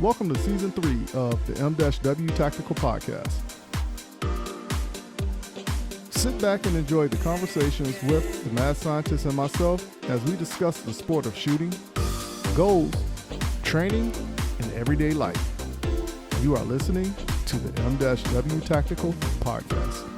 Welcome to Season 3 of the M-W Tactical Podcast. Sit back and enjoy the conversations with the mad scientist and myself as we discuss the sport of shooting, goals, training, and everyday life. You are listening to the M-W Tactical Podcast.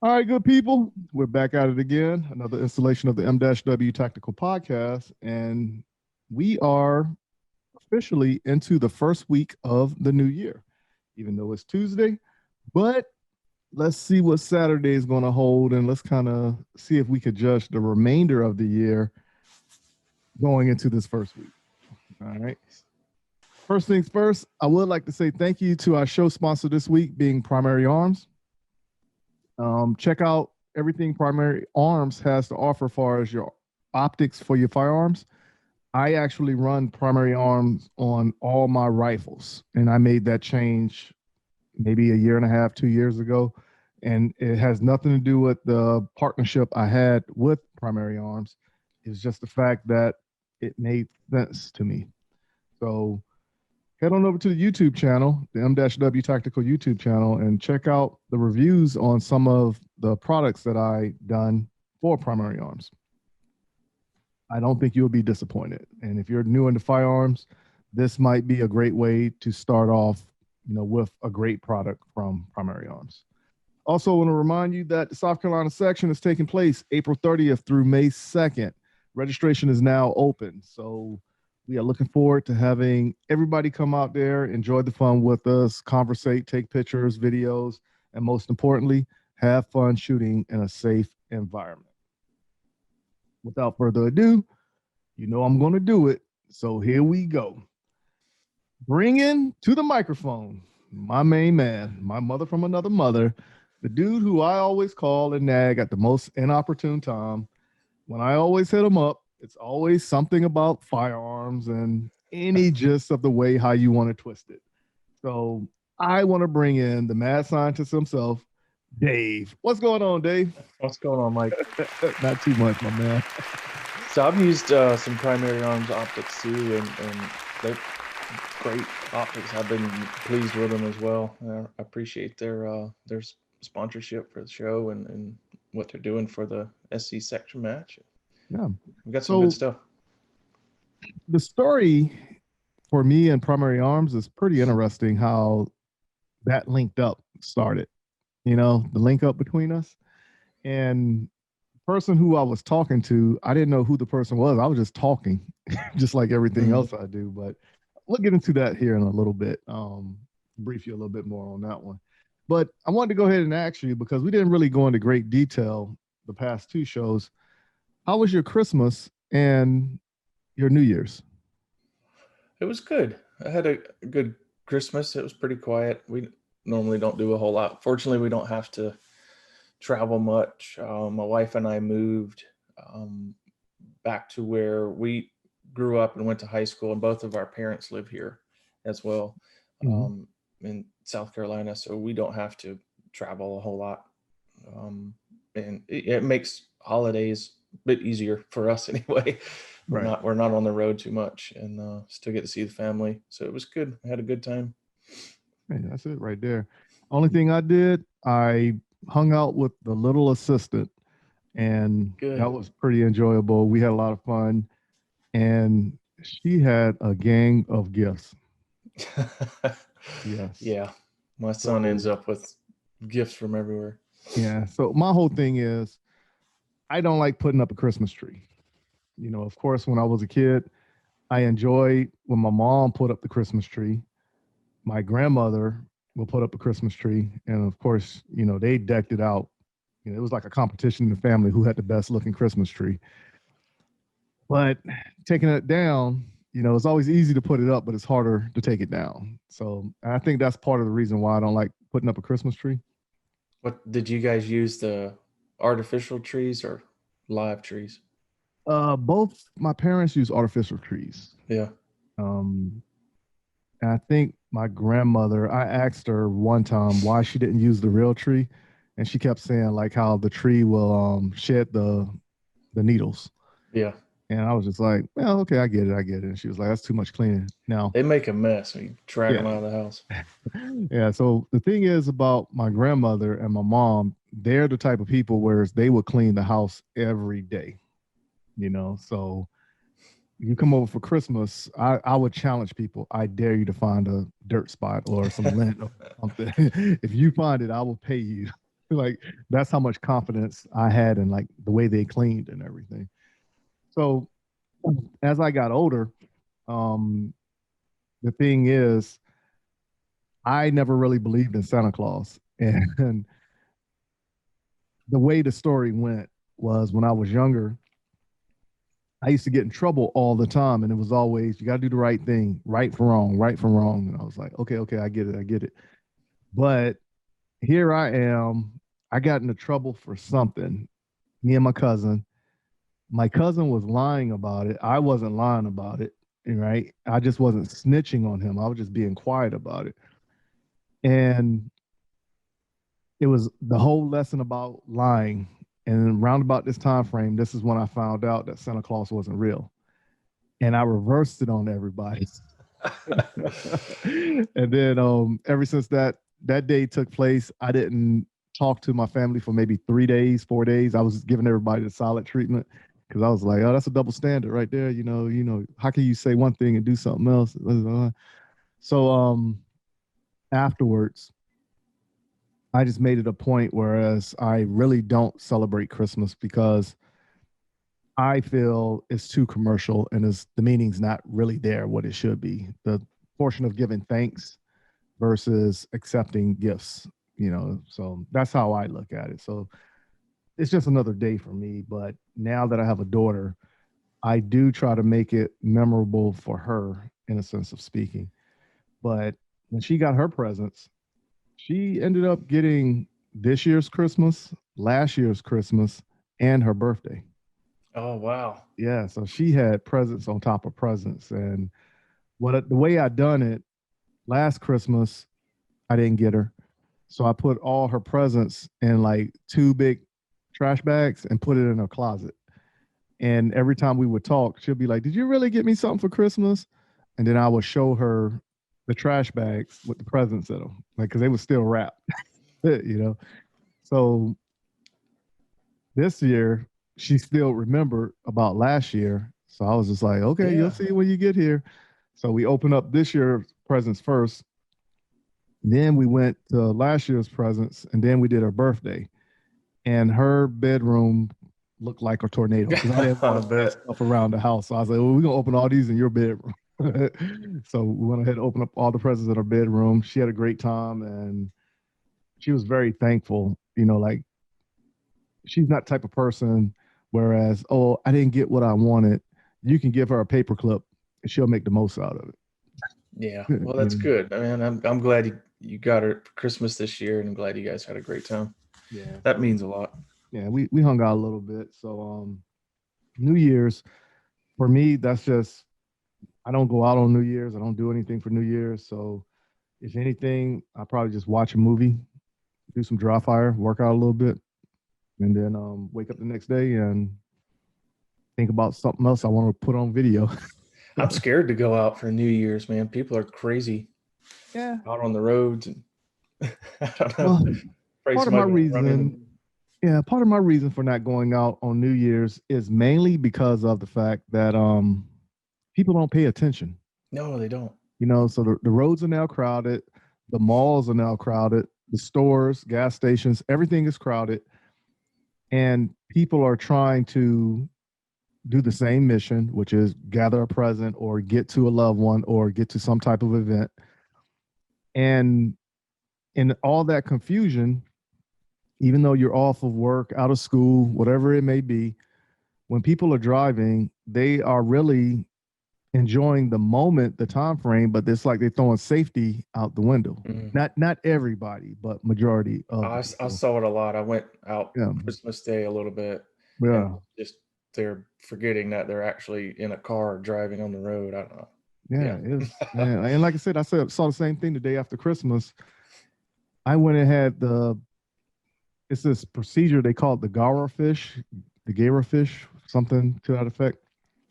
All right, good people. We're back at it again. Another installation of the M-W Tactical Podcast. And we are officially into the first week of the new year, even though it's Tuesday. But let's see what Saturday is going to hold. And let's kind of see if we could judge the remainder of the year going into this first week. All right. First things first, I would like to say thank you to our show sponsor this week, being Primary Arms. Check out everything Primary Arms has to offer as far as your optics for your firearms. I actually run Primary Arms on all my rifles, and I made that change maybe a year and a half, 2 years ago. And it has nothing to do with the partnership I had with Primary Arms. It's just the fact that it made sense to me. So head on over to the YouTube channel, the M-W Tactical YouTube channel, and check out the reviews on some of the products that I done for Primary Arms. I don't think you'll be disappointed. And if you're new into firearms, this might be a great way to start off, with a great product from Primary Arms. Also, I want to remind you that the South Carolina section is taking place April 30th through May 2nd. Registration is now open. So we are looking forward to having everybody come out there, enjoy the fun with us, conversate, take pictures, videos, and most importantly, have fun shooting in a safe environment. Without further ado, I'm going to do it. So here we go. Bring in to the microphone my main man, my mother from another mother, the dude who I always call and nag at the most inopportune time. When I always hit him up, it's always something about firearms and any gist of the way how you want to twist it. So I want to bring in the mad scientist himself, Dave. What's going on, Dave? What's going on, Mike? Not too much, my man. So I've used some Primary Arms optics too, and they're great optics. I've been pleased with them as well. I appreciate their sponsorship for the show and what they're doing for the SC section match. Yeah, we've got some good stuff. The story for me and Primary Arms is pretty interesting. How that linked up started. The link up between us, and the person who I was talking to, I didn't know who the person was. I was just talking, just like everything else I do. But we'll get into that here in a little bit. Brief you a little bit more on that one. But I wanted to go ahead and ask you, because we didn't really go into great detail the past two shows. How was your Christmas and your New Year's? It was good. I had a good Christmas. It was pretty quiet. We normally don't do a whole lot. Fortunately, we don't have to travel much. My wife and I moved back to where we grew up and went to high school, and both of our parents live here as well, in South Carolina. So we don't have to travel a whole lot. And it makes holidays bit easier for us anyway. We're not on the road too much, and still get to see the family. So it was good. I had a good time. Hey, that's it right there. Only thing I did, I hung out with the little assistant, and that was pretty enjoyable. We had a lot of fun, and she had a gang of gifts. Yes. Yeah. My son ends up with gifts from everywhere. Yeah. So my whole thing is, I don't like putting up a Christmas tree. Of course, when I was a kid, I enjoyed when my mom put up the Christmas tree. My grandmother will put up a Christmas tree. And of course, they decked it out. It was like a competition in the family who had the best looking Christmas tree. But taking it down, it's always easy to put it up, but it's harder to take it down. So I think that's part of the reason why I don't like putting up a Christmas tree. What did you guys use, the artificial trees or live trees? Both my parents use artificial trees. Yeah. And I think my grandmother, I asked her one time why she didn't use the real tree. And she kept saying like how the tree will shed the the needles. Yeah. And I was just like, well, okay, I get it. And she was like, that's too much cleaning. Now, They make a mess when you drag them yeah. out of the house. Yeah. So the thing is about my grandmother and my mom, they're the type of people where they would clean the house every day, So you come over for Christmas, I would challenge people. I dare you to find a dirt spot or some lint or something. If you find it, I will pay you. Like that's how much confidence I had in like the way they cleaned and everything. So as I got older, um, the thing is, I never really believed in Santa Claus. And the way the story went was when I was younger, I used to get in trouble all the time. And it was always, you got to do the right thing, right from wrong, right from wrong. And I was like, okay, I get it. But here I am. I got into trouble for something. Me and my cousin. My cousin was lying about it. I wasn't lying about it. Right. I just wasn't snitching on him. I was just being quiet about it. And it was the whole lesson about lying. And around about this time frame, this is when I found out that Santa Claus wasn't real. And I reversed it on everybody. And then ever since that day took place, I didn't talk to my family for maybe 3 days, 4 days. I was giving everybody the solid treatment because I was like, oh, that's a double standard right there. How can you say one thing and do something else? So afterwards, I just made it a point, whereas I really don't celebrate Christmas because I feel it's too commercial and the meaning's not really there what it should be. The portion of giving thanks versus accepting gifts, so that's how I look at it. So it's just another day for me. But now that I have a daughter, I do try to make it memorable for her in a sense of speaking. But when she got her presents, she ended up getting this year's Christmas, last year's Christmas, and her birthday. Oh, wow. Yeah, so she had presents on top of presents. And the way I done it last Christmas, I didn't get her. So I put all her presents in like two big trash bags and put it in her closet. And every time we would talk, she'll be like, "Did you really get me something for Christmas?" And then I would show her the trash bags with the presents in them, like because they were still wrapped, you know. So this year, she still remembered about last year. So I was just like, "Okay, you'll Yeah. see when you get here." So we opened up this year's presents first. Then we went to last year's presents, and then we did her birthday. And her bedroom looked like a tornado because I didn't I want to move bet. stuff around the house. So I was like, well, we're gonna open all these in your bedroom. So we went ahead and opened up all the presents in her bedroom. She had a great time and she was very thankful. Like she's not the type of person whereas, oh, I didn't get what I wanted. You can give her a paper clip and she'll make the most out of it. Yeah. Well, that's good. I mean, I'm glad you got her for Christmas this year, and I'm glad you guys had a great time. Yeah. That So means a lot. yeah, we hung out a little bit. So New Year's for me, that's just I don't go out on New Year's. I don't do anything for New Year's. So if anything, I probably just watch a movie, do some dry fire, work out a little bit, and then wake up the next day and think about something else I want to put on video. I'm scared to go out for New Year's, man. People are crazy Yeah. out on the roads, and I don't know. Well, Afraid part of my somebody will run into. reason, yeah, part of my reason for not going out on New Year's is mainly because of the fact that people don't pay attention. No, they don't. So the roads are now crowded, the malls are now crowded, the stores, gas stations, everything is crowded, and people are trying to do the same mission, which is gather a present or get to a loved one or get to some type of event. And in all that confusion, even though you're off of work, out of school, whatever it may be, when people are driving, they are really enjoying the moment, the time frame, but it's like they're throwing safety out the window. Mhm. Not everybody, but majority of the I people. saw it a lot. I went out Yeah, Christmas Day a little bit, and yeah, just they're forgetting that they're actually in a car driving on the road. I don't know. yeah. Yeah. It's and like I said, saw the same thing the day after Christmas. I went and had it's this procedure they call it the Gara fish, the Gara fish something to that effect.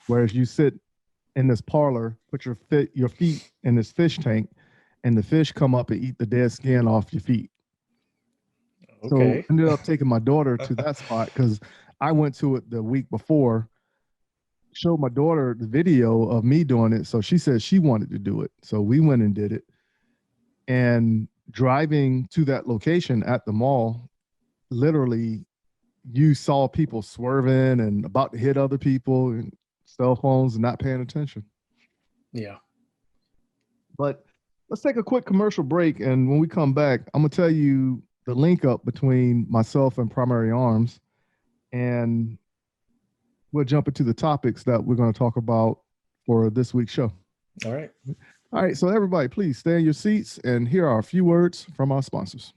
Whereas you sit in this parlor, put your feet in this fish tank, and the fish come up and eat the dead skin off your feet. So I Okay. ended up taking my daughter to that spot because I went to it the week before, showed my daughter the video of me doing it. So she said she wanted to do it. So we went and did it. And driving to that location at the mall, literally you saw people swerving and about to hit other people and cell phones and not paying attention. Yeah. But let's take a quick commercial break. And when we come back, I'm going to tell you the link up between myself and Primary Arms. And we'll jump into the topics that we're going to talk about for this week's show. All right. All right. So everybody, please stay in your seats. And here are a few words from our sponsors.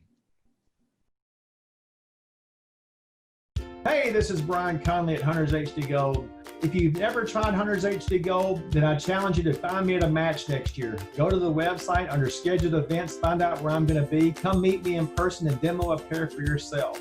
Hey, this is Brian Conley at Hunters HD Gold. If you've never tried Hunters HD Gold, then I challenge you to find me at a match next year. Go to the website under scheduled events, find out where I'm going to be. Come meet me in person and demo a pair for yourself.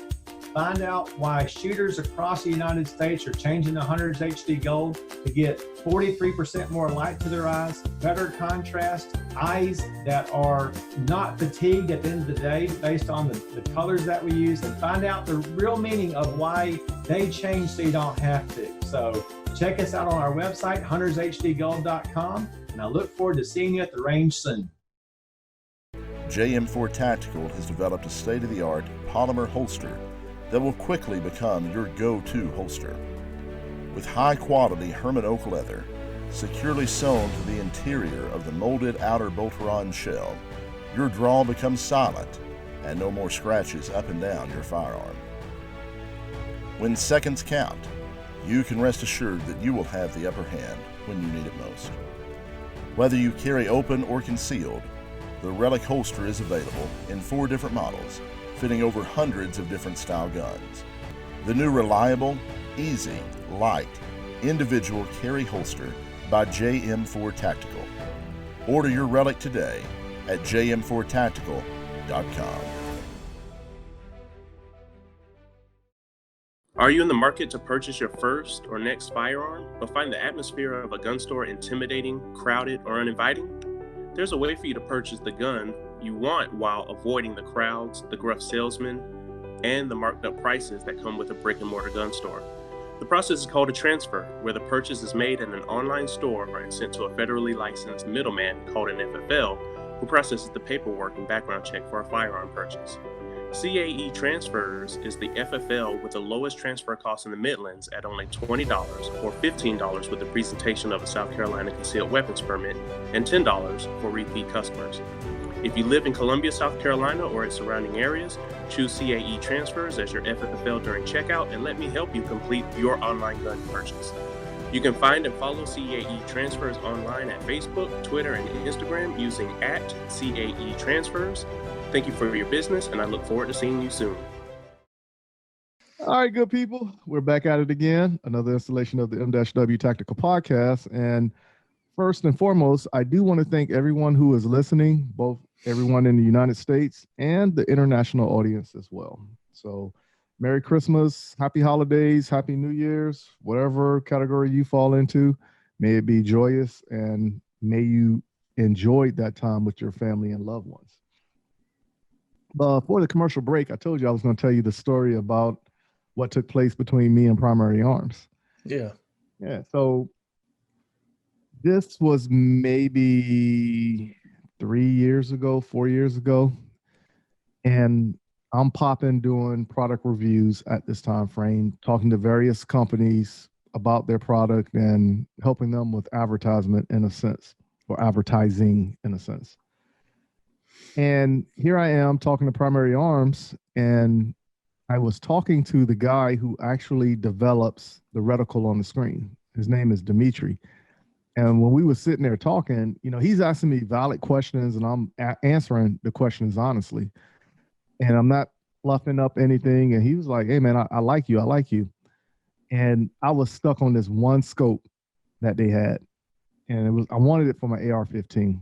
Find out why shooters across the United States are changing to Hunters HD Gold to get 43% more light to their eyes, better contrast, eyes that are not fatigued at the end of the day based on the colors that we use, and find out the real meaning of why they change so you don't have to. So check us out on our website, huntershdgold.com, and I look forward to seeing you at the range soon. JM4 Tactical has developed a state-of-the-art polymer holster that will quickly become your go-to holster. With high-quality Herman oak leather, securely sewn to the interior of the molded outer bolt-on shell, your draw becomes silent and no more scratches up and down your firearm. When seconds count, you can rest assured that you will have the upper hand when you need it most. Whether you carry open or concealed, the Relic holster is available in 4 different models, fitting over hundreds of different style guns. The new reliable, easy, light, individual carry holster by JM4 Tactical. Order your Relic today at jm4tactical.com. Are you in the market to purchase your first or next firearm, but find the atmosphere of a gun store intimidating, crowded, or uninviting? There's a way for you to purchase the gun you want while avoiding the crowds, the gruff salesmen, and the marked up prices that come with a brick and mortar gun store. The process is called a transfer, where the purchase is made at an online store and sent to a federally licensed middleman called an FFL, who processes the paperwork and background check for a firearm purchase. CAE Transfers is the FFL with the lowest transfer cost in the Midlands at only $20 or $15 with the presentation of a South Carolina concealed weapons permit and $10 for repeat customers. If you live in Columbia, South Carolina or its surrounding areas, choose CAE Transfers as your FFL during checkout and let me help you complete your online gun purchase. You can find and follow CAE Transfers online at Facebook, Twitter, and Instagram using @CAE Transfers. Thank you for your business, and I look forward to seeing you soon. All right, good people. We're back at it again. Another installation of the M-W Tactical Podcast. And first and foremost, I do want to thank everyone who is listening, both everyone in the United States and the international audience as well. So Merry Christmas, Happy Holidays, Happy New Year's, whatever category you fall into. May it be joyous and may you enjoy that time with your family and loved ones. Before the commercial break, I told you I was going to tell you the story about what took place between me and Primary Arms. Yeah. Yeah. So this was maybe 4 years ago. And I'm popping doing product reviews at this time frame, talking to various companies about their product and helping them with advertisement in a sense, or advertising in a sense. And here I am talking to Primary Arms, and I was talking to the guy who actually develops the reticle on the screen. His name is Dimitri. And when we were sitting there talking, you know, he's asking me valid questions and I'm answering the questions honestly. And I'm not fluffing up anything. And he was like, hey, man, I like you. I like you. And I was stuck on this one scope that they had. And I wanted it for my AR-15.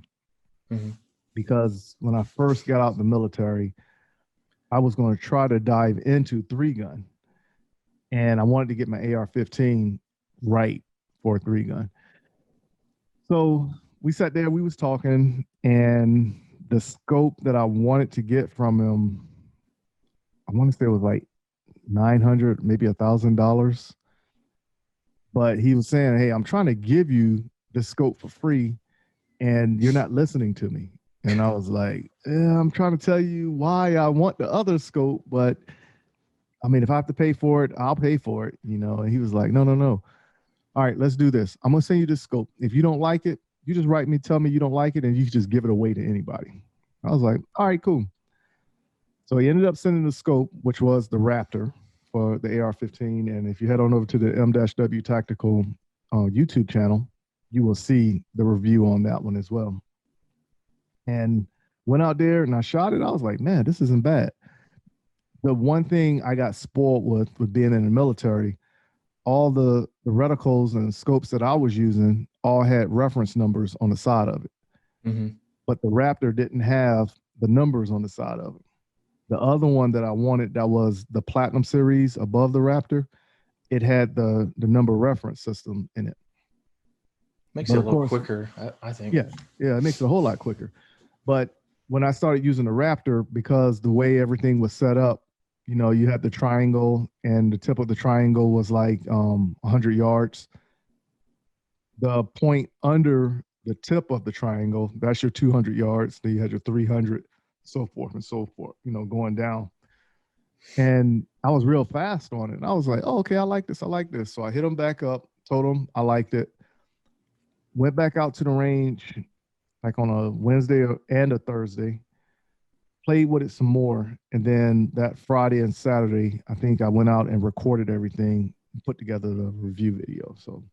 Mm-hmm. Because when I first got out of the military, I was going to try to dive into 3-gun. And I wanted to get my AR-15 right for a 3-gun. So we sat there, we was talking, and the scope that I wanted to get from him, I want to say it was like $900, maybe $1,000. But he was saying, hey, I'm trying to give you the scope for free, and you're not listening to me. And I was like, yeah, I'm trying to tell you why I want the other scope, but I mean, if I have to pay for it, I'll pay for it, you know. And he was like, no, no, no. All right, let's do this. I'm gonna send you this scope. If you don't like it, you just write me, tell me you don't like it, and you can just give it away to anybody. I was like, all right, cool. So he ended up sending the scope, which was the Raptor for the AR-15. And if you head on over to the M-W Tactical YouTube channel, you will see the review on that one as well. And went out there and I shot it. I was like, man, this isn't bad. The one thing I got spoiled with being in the military, all the reticles and scopes that I was using all had reference numbers on the side of it. Mm-hmm. But the Raptor didn't have the numbers on the side of it. The other one that I wanted, that was the Platinum series above the Raptor, it had the number reference system in it. Makes it a little quicker, I think. Yeah, it makes it a whole lot quicker. But when I started using the Raptor, because the way everything was set up, you know, you had the triangle and the tip of the triangle was like 100 yards. The point under the tip of the triangle, that's your 200 yards. Then you had your 300, so forth and so forth, you know, going down. And I was real fast on it. And I was like, oh, okay, I like this. I like this. So I hit them back up, told them I liked it. Went back out to the range like on a Wednesday and a Thursday, played with it some more. And then that Friday and Saturday, I think I went out and recorded everything, put together the review video. So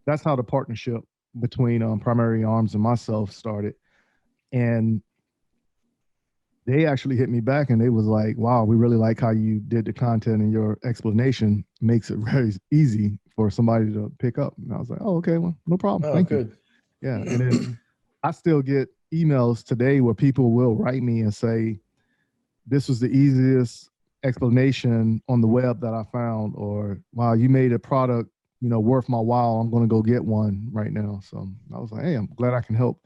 that's how the partnership between Primary Arms and myself started. And they actually hit me back and they was like, wow, we really like how you did the content, and your explanation makes it very easy for somebody to pick up. And I was like, oh, okay, well, no problem. Oh, Thank good. you. Yeah. And then I still get emails today where people will write me and say, this was the easiest explanation on the web that I found, or wow, you made a product, you know, worth my while. I'm going to go get one right now. So I was like, hey, I'm glad I can help.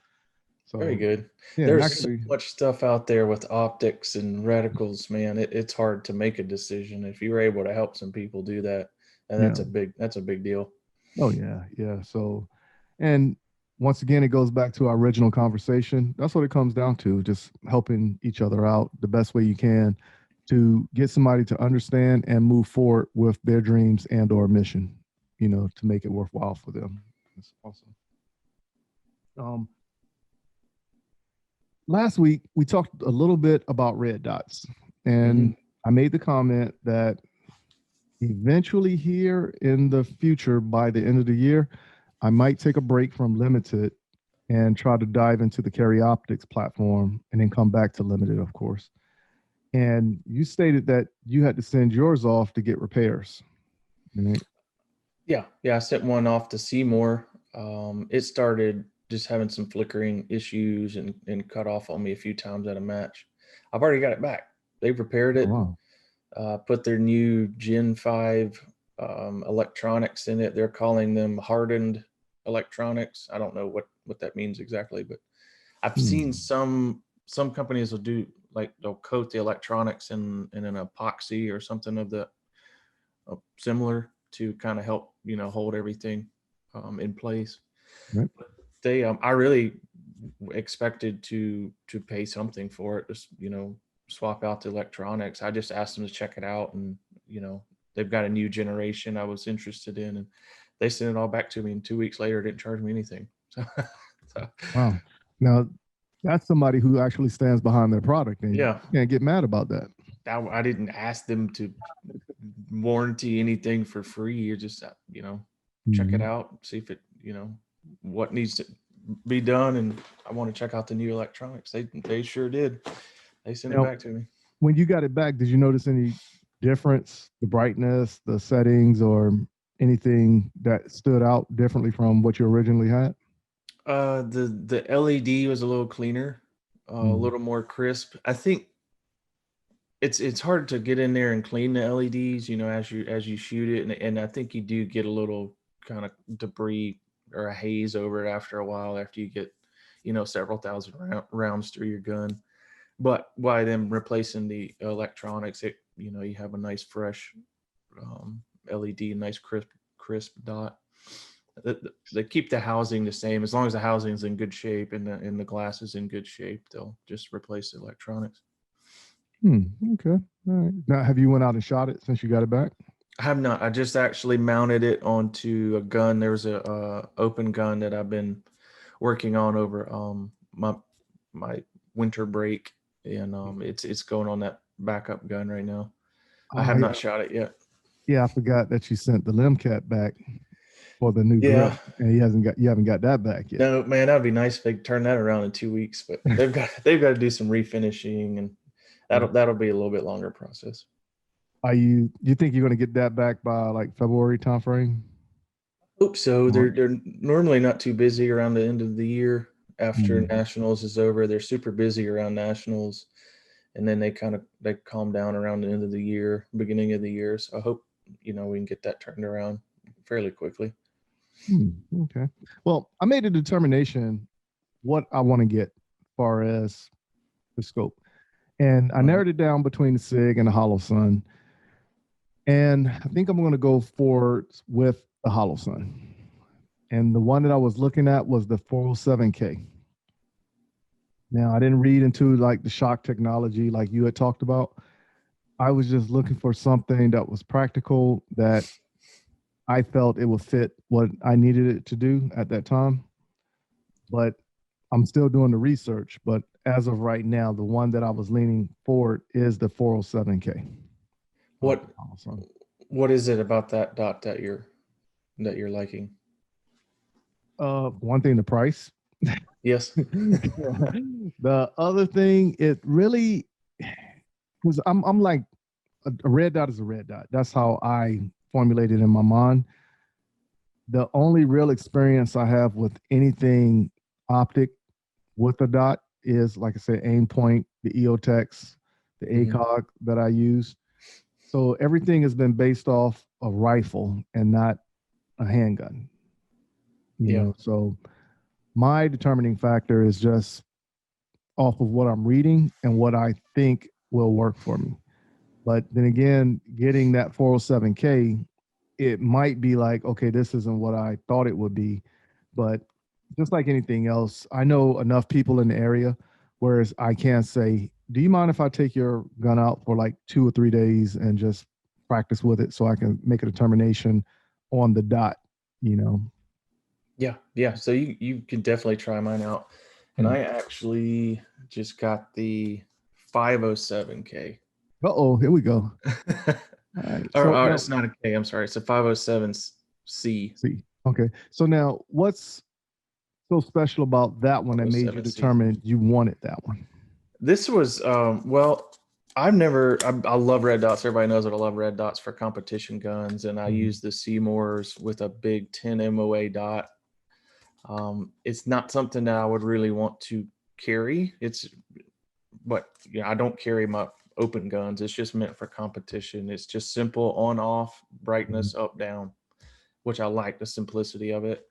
So very good. Yeah, There's actually, so much stuff out there with optics and reticles, man. It's hard to make a decision. If you're able to help some people do that, and that's a big deal. Oh yeah, yeah. So, and once again, it goes back to our original conversation. That's what it comes down to, just helping each other out the best way you can to get somebody to understand and move forward with their dreams and or mission, you know, to make it worthwhile for them. That's awesome. Last week, we talked a little bit about red dots, and I made the comment that eventually here in the future, by the end of the year, I might take a break from limited and try to dive into the Carry Optics platform and then come back to limited, of course. And you stated that you had to send yours off to get repairs. Right? Yeah. I sent one off to Seymour. It started just having some flickering issues and cut off on me a few times at a match. I've already got it back. They've repaired it. Oh, wow. Put their new Gen 5 electronics in it. They're calling them hardened electronics. I don't know what that means exactly, but I've seen some companies will do, like, they'll coat the electronics in an epoxy or something of the similar to kind of help, you know, hold everything in place. Right. They I really expected to pay something for it, just, you know, swap out the electronics. I just asked them to check it out, and, you know, they've got a new generation I was interested in, and they sent it all back to me, and 2 weeks later didn't charge me anything. So Wow. Now that's somebody who actually stands behind their product, and yeah, you can't get mad about that. I didn't ask them to warranty anything for free. You just, you know, check it out, see if it, you know, what needs to be done, and I want to check out the new electronics. They sure did. They sent it back to me. When you got it back, did you notice any difference, the brightness, the settings, or anything that stood out differently from what you originally had? The LED was a little cleaner, a little more crisp. I think it's hard to get in there and clean the LEDs, you know, as you shoot it, and I think you do get a little kind of debris or a haze over it after a while, after you get, several thousand rounds through your gun. But by them replacing the electronics, you have a nice fresh LED, nice crisp dot. They keep the housing the same. As long as the housing is in good shape and the glass is in good shape, they'll just replace the electronics. Okay. All right. Now, have you went out and shot it since you got it back? I have not. I just actually mounted it onto a gun. There's a open gun that I've been working on over my winter break, and it's going on that backup gun right now. I have not shot it yet. Yeah, I forgot that you sent the Limcat back for the new grip, and you haven't got that back yet. No, man, that'd be nice if they could turn that around in 2 weeks, but they've got to do some refinishing, and that'll be a little bit longer process. You think you're going to get that back by like February timeframe? Hope so. They're normally not too busy around the end of the year after Nationals is over. They're super busy around Nationals, and then they calm down around the end of the year, beginning of the year. So I hope we can get that turned around fairly quickly. Okay. Well, I made a determination what I want to get as far as the scope, and I narrowed it down between the SIG and the Holosun. And I think I'm going to go forward with the Holosun. And the one that I was looking at was the 407K. Now, I didn't read into like the shock technology like you had talked about. I was just looking for something that was practical, that I felt it would fit what I needed it to do at that time. But I'm still doing the research. But as of right now, the one that I was leaning forward is the 407K. What is it about that dot that you're liking? One thing, the price. Yes. The other thing, it really, because I'm like, a red dot is a red dot. That's how I formulated in my mind. The only real experience I have with anything optic with a dot is, like I said, aim point, the EOTech, the ACOG that I use. So everything has been based off a rifle and not a handgun. You know, so my determining factor is just off of what I'm reading and what I think will work for me. But then again, getting that 407K, it might be like, okay, this isn't what I thought it would be. But just like anything else, I know enough people in the area, whereas I can't say, do you mind if I take your gun out for like 2 or 3 days and just practice with it so I can make a determination on the dot, Yeah. So you can definitely try mine out. And I actually just got the 507K. Here we go. All right. So it's not a K. I'm sorry. It's a 507C. Okay. So now, what's so special about that one that made you determine you wanted that one? This was I love red dots. Everybody knows that I love red dots for competition guns, and I use the Seymours with a big 10 MOA dot. It's not something that I would really want to carry. I don't carry my open guns. It's just meant for competition. It's just simple on off, brightness up down, which I like the simplicity of it.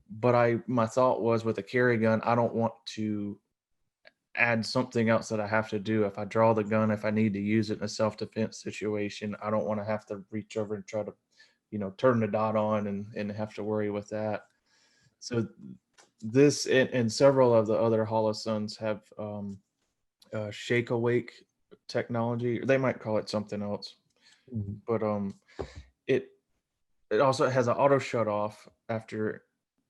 But my thought was, with a carry gun, I don't want to add something else that I have to do. If I draw the gun, if I need to use it in a self-defense situation, I don't want to have to reach over and try to, turn the dot on and have to worry with that. So this and several of the other Holosuns have shake awake technology. They might call it something else, but it also has an auto shut off after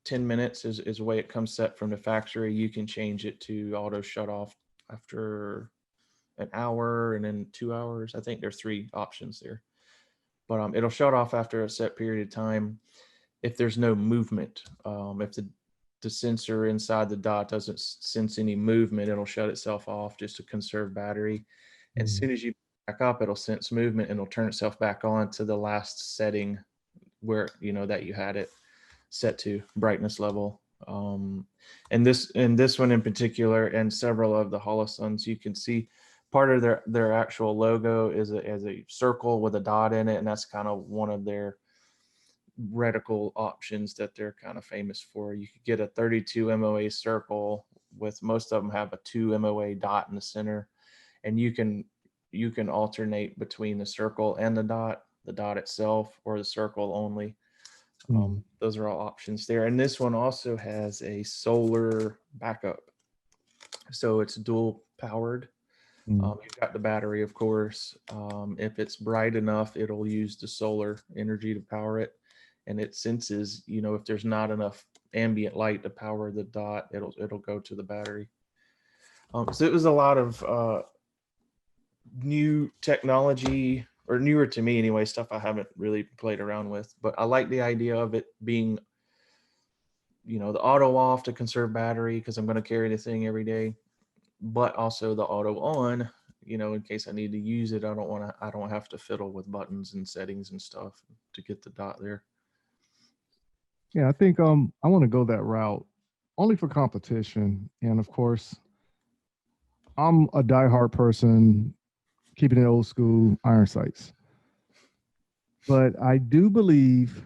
10 minutes is the way it comes set from the factory. You can change it to auto shut off after an hour and then 2 hours. I think there's 3 options there, but it'll shut off after a set period of time if there's no movement. If the sensor inside the dot doesn't sense any movement, it'll shut itself off just to conserve battery. And as soon as you back up, it'll sense movement and it'll turn itself back on to the last setting where that you had it set to, brightness level. And this one in particular, and several of the Holosuns, you can see part of their actual logo is a circle with a dot in it, and that's kind of one of their reticle options that they're kind of famous for. You could get a 32 MOA circle with, most of them have a 2 MOA dot in the center, and you can alternate between the circle and the dot itself, or the circle only. Those are all options there. And this one also has a solar backup, so it's dual powered. You've got the battery, of course. If it's bright enough, it'll use the solar energy to power it, and it senses, if there's not enough ambient light to power the dot, it'll go to the battery. So it was a lot of new technology, or newer to me anyway, stuff I haven't really played around with, but I like the idea of it being, the auto off to conserve battery, because I'm going to carry the thing every day, but also the auto on, in case I need to use it. I don't have to fiddle with buttons and settings and stuff to get the dot there. Yeah, I think I want to go that route only for competition. And of course, I'm a diehard person, keeping it old school, iron sights. But I do believe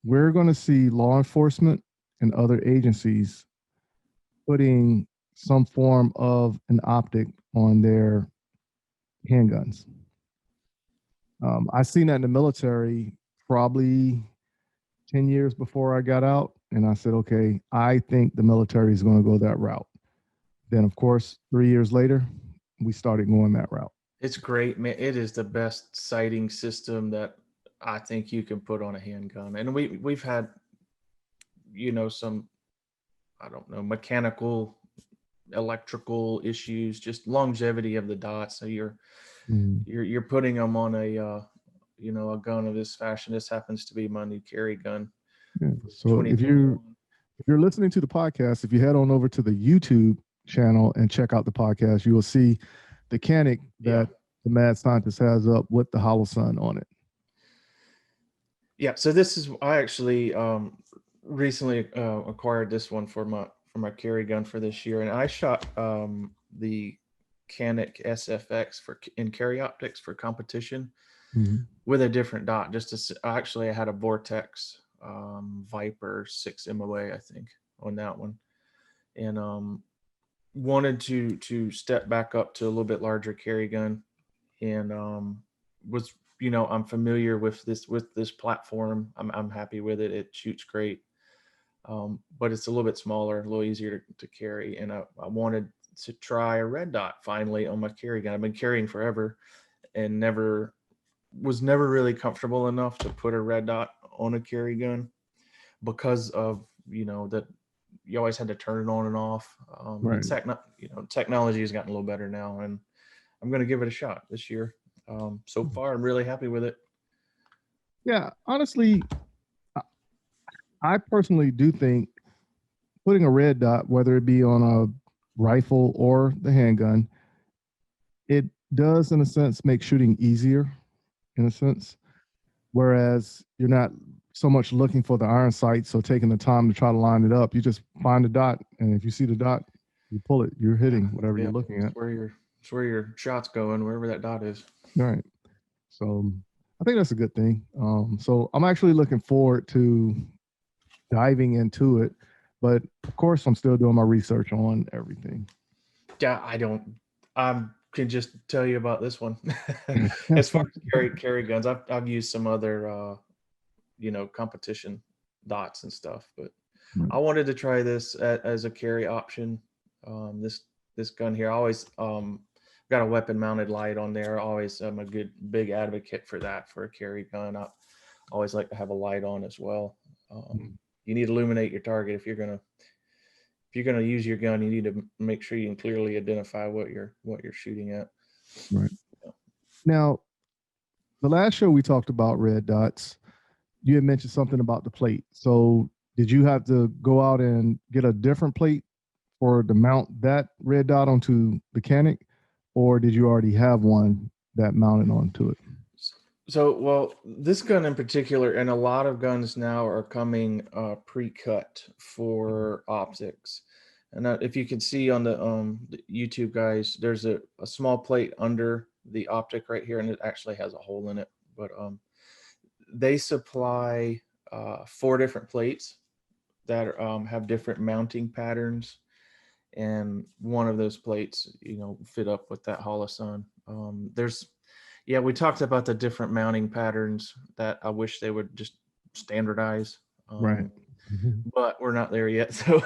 we're going to see law enforcement and other agencies putting some form of an optic on their handguns. I seen that in the military probably 10 years before I got out. And I said, okay, I think the military is going to go that route. Then, of course, 3 years later, we started going that route. It's great, man. It is the best sighting system that I think you can put on a handgun. And we've had, some, I don't know, mechanical, electrical issues, just longevity of the dots. So you're putting them on a gun of this fashion. This happens to be my new carry gun. Yeah. So if you're listening to the podcast, if you head on over to the YouTube channel and check out the podcast, you will see the Canic that the Mad Scientist has up with the Hollow Sun on it. Yeah. So I actually recently acquired this one for my carry gun for this year, and I shot the Canic SFX in carry optics for competition with a different dot. Actually, I had a Vortex Viper 6 MOA, I think, on that one, and wanted to step back up to a little bit larger carry gun, and was I'm familiar with this platform. I'm happy with it. It shoots great, but it's a little bit smaller, a little easier to carry, and I wanted to try a red dot finally on my carry gun. I've been carrying forever and was never really comfortable enough to put a red dot on a carry gun because of that you always had to turn it on and off. Right. Technology has gotten a little better now, and I'm going to give it a shot this year. So far, I'm really happy with it. Yeah, honestly, I personally do think putting a red dot, whether it be on a rifle or the handgun, it does, in a sense, make shooting easier, in a sense. Whereas you're not so much looking for the iron sight, so taking the time to try to line it up. You just find the dot, and if you see the dot, you pull it. You're hitting whatever you're looking at. It's where your shot's going, wherever that dot is. All right. So I think that's a good thing. So I'm actually looking forward to diving into it, but of course I'm still doing my research on everything. Yeah, I can just tell you about this one. As far as carry guns, I've used some other competition dots and stuff, but I wanted to try this as a carry option. This gun here, I always got a weapon mounted light on there. I'm a good big advocate for that for a carry gun. I always like to have a light on as well. You need to illuminate your target. If you're gonna use your gun, you need to make sure you can clearly identify what you're shooting at. Right. Now, the last show we talked about red dots. You had mentioned something about the plate. So did you have to go out and get a different plate or to mount that red dot onto the Canic, or did you already have one that mounted onto it? So, well, this gun in particular, and a lot of guns now are coming pre-cut for optics. And if you can see on the YouTube guys, there's a small plate under the optic right here, and it actually has a hole in it. But they supply 4 different plates that have different mounting patterns, and one of those plates, fit up with that Holosun. We talked about the different mounting patterns that I wish they would just standardize. Right. But we're not there yet. So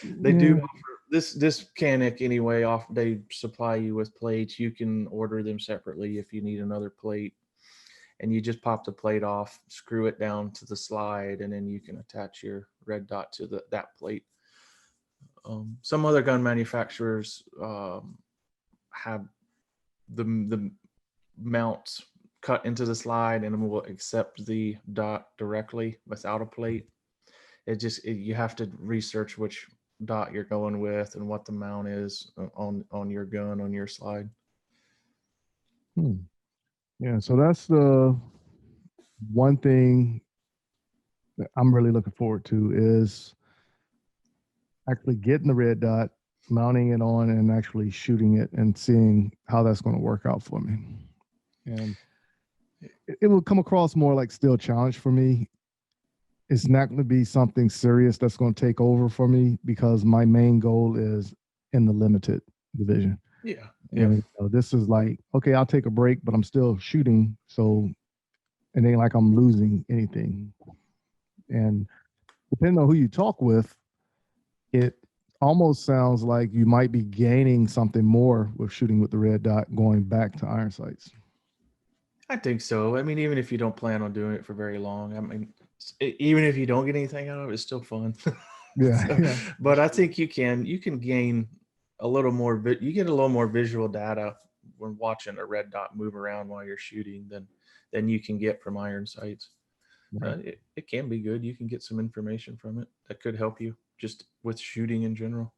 they do offer this Canic anyway. They supply you with plates. You can order them separately if you need another plate, and you just pop the plate off, screw it down to the slide, and then you can attach your red dot to that plate. Some other gun manufacturers have the mounts cut into the slide and will accept the dot directly without a plate. You have to research which dot you're going with and what the mount is on your gun, on your slide. Yeah, so that's the one thing that I'm really looking forward to, is actually getting the red dot, mounting it on, and actually shooting it and seeing how that's going to work out for me. And it will come across more like still a challenge for me. It's not going to be something serious that's going to take over for me, because my main goal is in the limited division. Yeah. And, this is like, okay, I'll take a break, but I'm still shooting. So it ain't like I'm losing anything. And depending on who you talk with, it almost sounds like you might be gaining something more with shooting with the red dot, going back to iron sights. I think so. I mean, even if you don't plan on doing it for very long, I mean, even if you don't get anything out of it, it's still fun. Yeah. But I think you can gain a little more, you get a little more visual data when watching a red dot move around while you're shooting than you can get from iron sights. Right. It can be good. You can get some information from it that could help you just with shooting in general.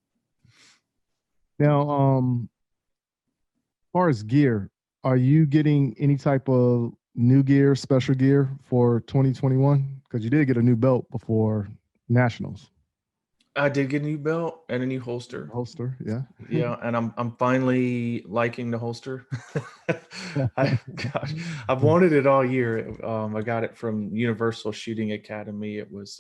Now, as far as gear, are you getting any type of new gear, special gear for 2021? Because you did get a new belt before Nationals. I did get a new belt and a new holster. Yeah. Yeah, and I'm finally liking the holster. I've wanted it all year. I got it from Universal Shooting Academy. It was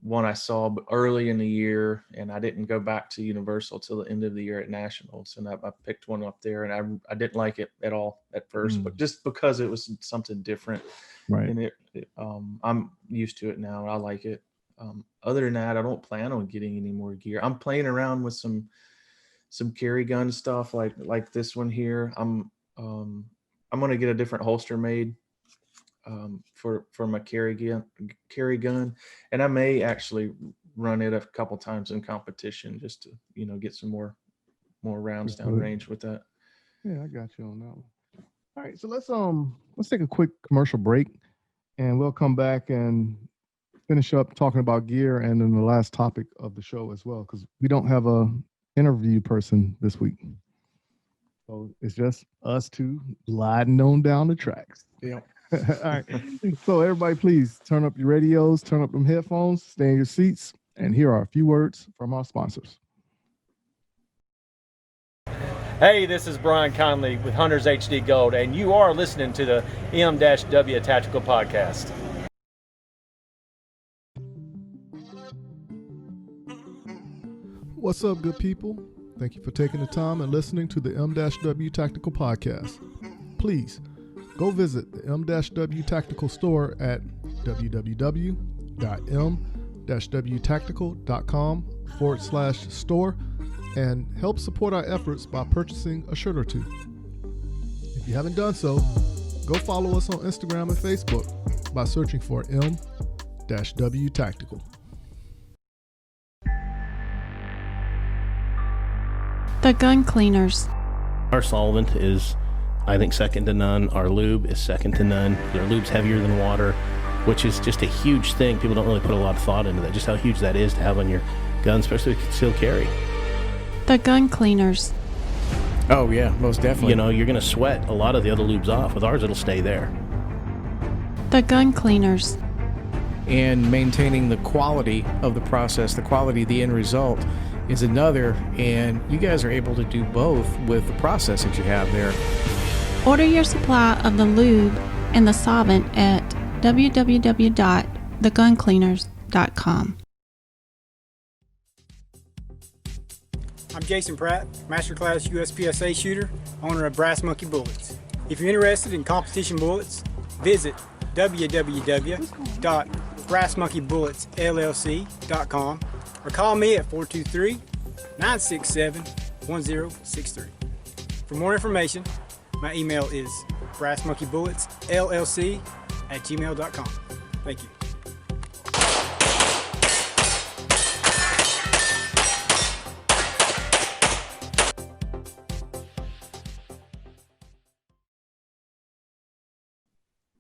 one I saw early in the year, and I didn't go back to Universal till the end of the year at Nationals, and I picked one up there, and I didn't like it at all at first, but just because it was something different, right? And I'm used to it now. I like it. Other than that, I don't plan on getting any more gear. I'm playing around with some carry gun stuff like this one here. I'm gonna get a different holster made for my carry gun, and I may actually run it a couple times in competition just to get some more rounds down range with that. Yeah, I got you on that one. All right, so let's take a quick commercial break, and we'll come back and finish up talking about gear and then the last topic of the show as well, because we don't have a interview person this week. So it's just us two gliding on down the tracks. Yeah. All right. So everybody, please turn up your radios, turn up them headphones, stay in your seats, and here are a few words from our sponsors. Hey, this is Brian Conley with Hunters HD Gold, and you are listening to the M-W Tactical Podcast. What's up, good people? Thank you for taking the time and listening to the M-W Tactical Podcast. Please go visit the M-W Tactical store at www.m-wtactical.com/store and help support our efforts by purchasing a shirt or two. If you haven't done so, go follow us on Instagram and Facebook by searching for M-W Tactical. The Gun Cleaners. Our solvent is, I think, second to none. Our lube is second to none. Our lube's heavier than water, which is just a huge thing. People don't really put a lot of thought into that, just how huge that is to have on your gun, especially with concealed carry. The Gun Cleaners. Oh, yeah, most definitely. You're going to sweat a lot of the other lubes off. With ours, it'll stay there. The Gun Cleaners. And maintaining the quality of the process, the quality of the end result is another, and you guys are able to do both with the process that you have there. Order your supply of the lube and the solvent at www.theguncleaners.com. I'm Jason Pratt, Masterclass USPSA shooter, owner of Brass Monkey Bullets. If you're interested in competition bullets, visit www.brassmonkeybulletsllc.com or call me at 423-967-1063. For more information, my email is brassmonkeybulletsllc@gmail.com. Thank you.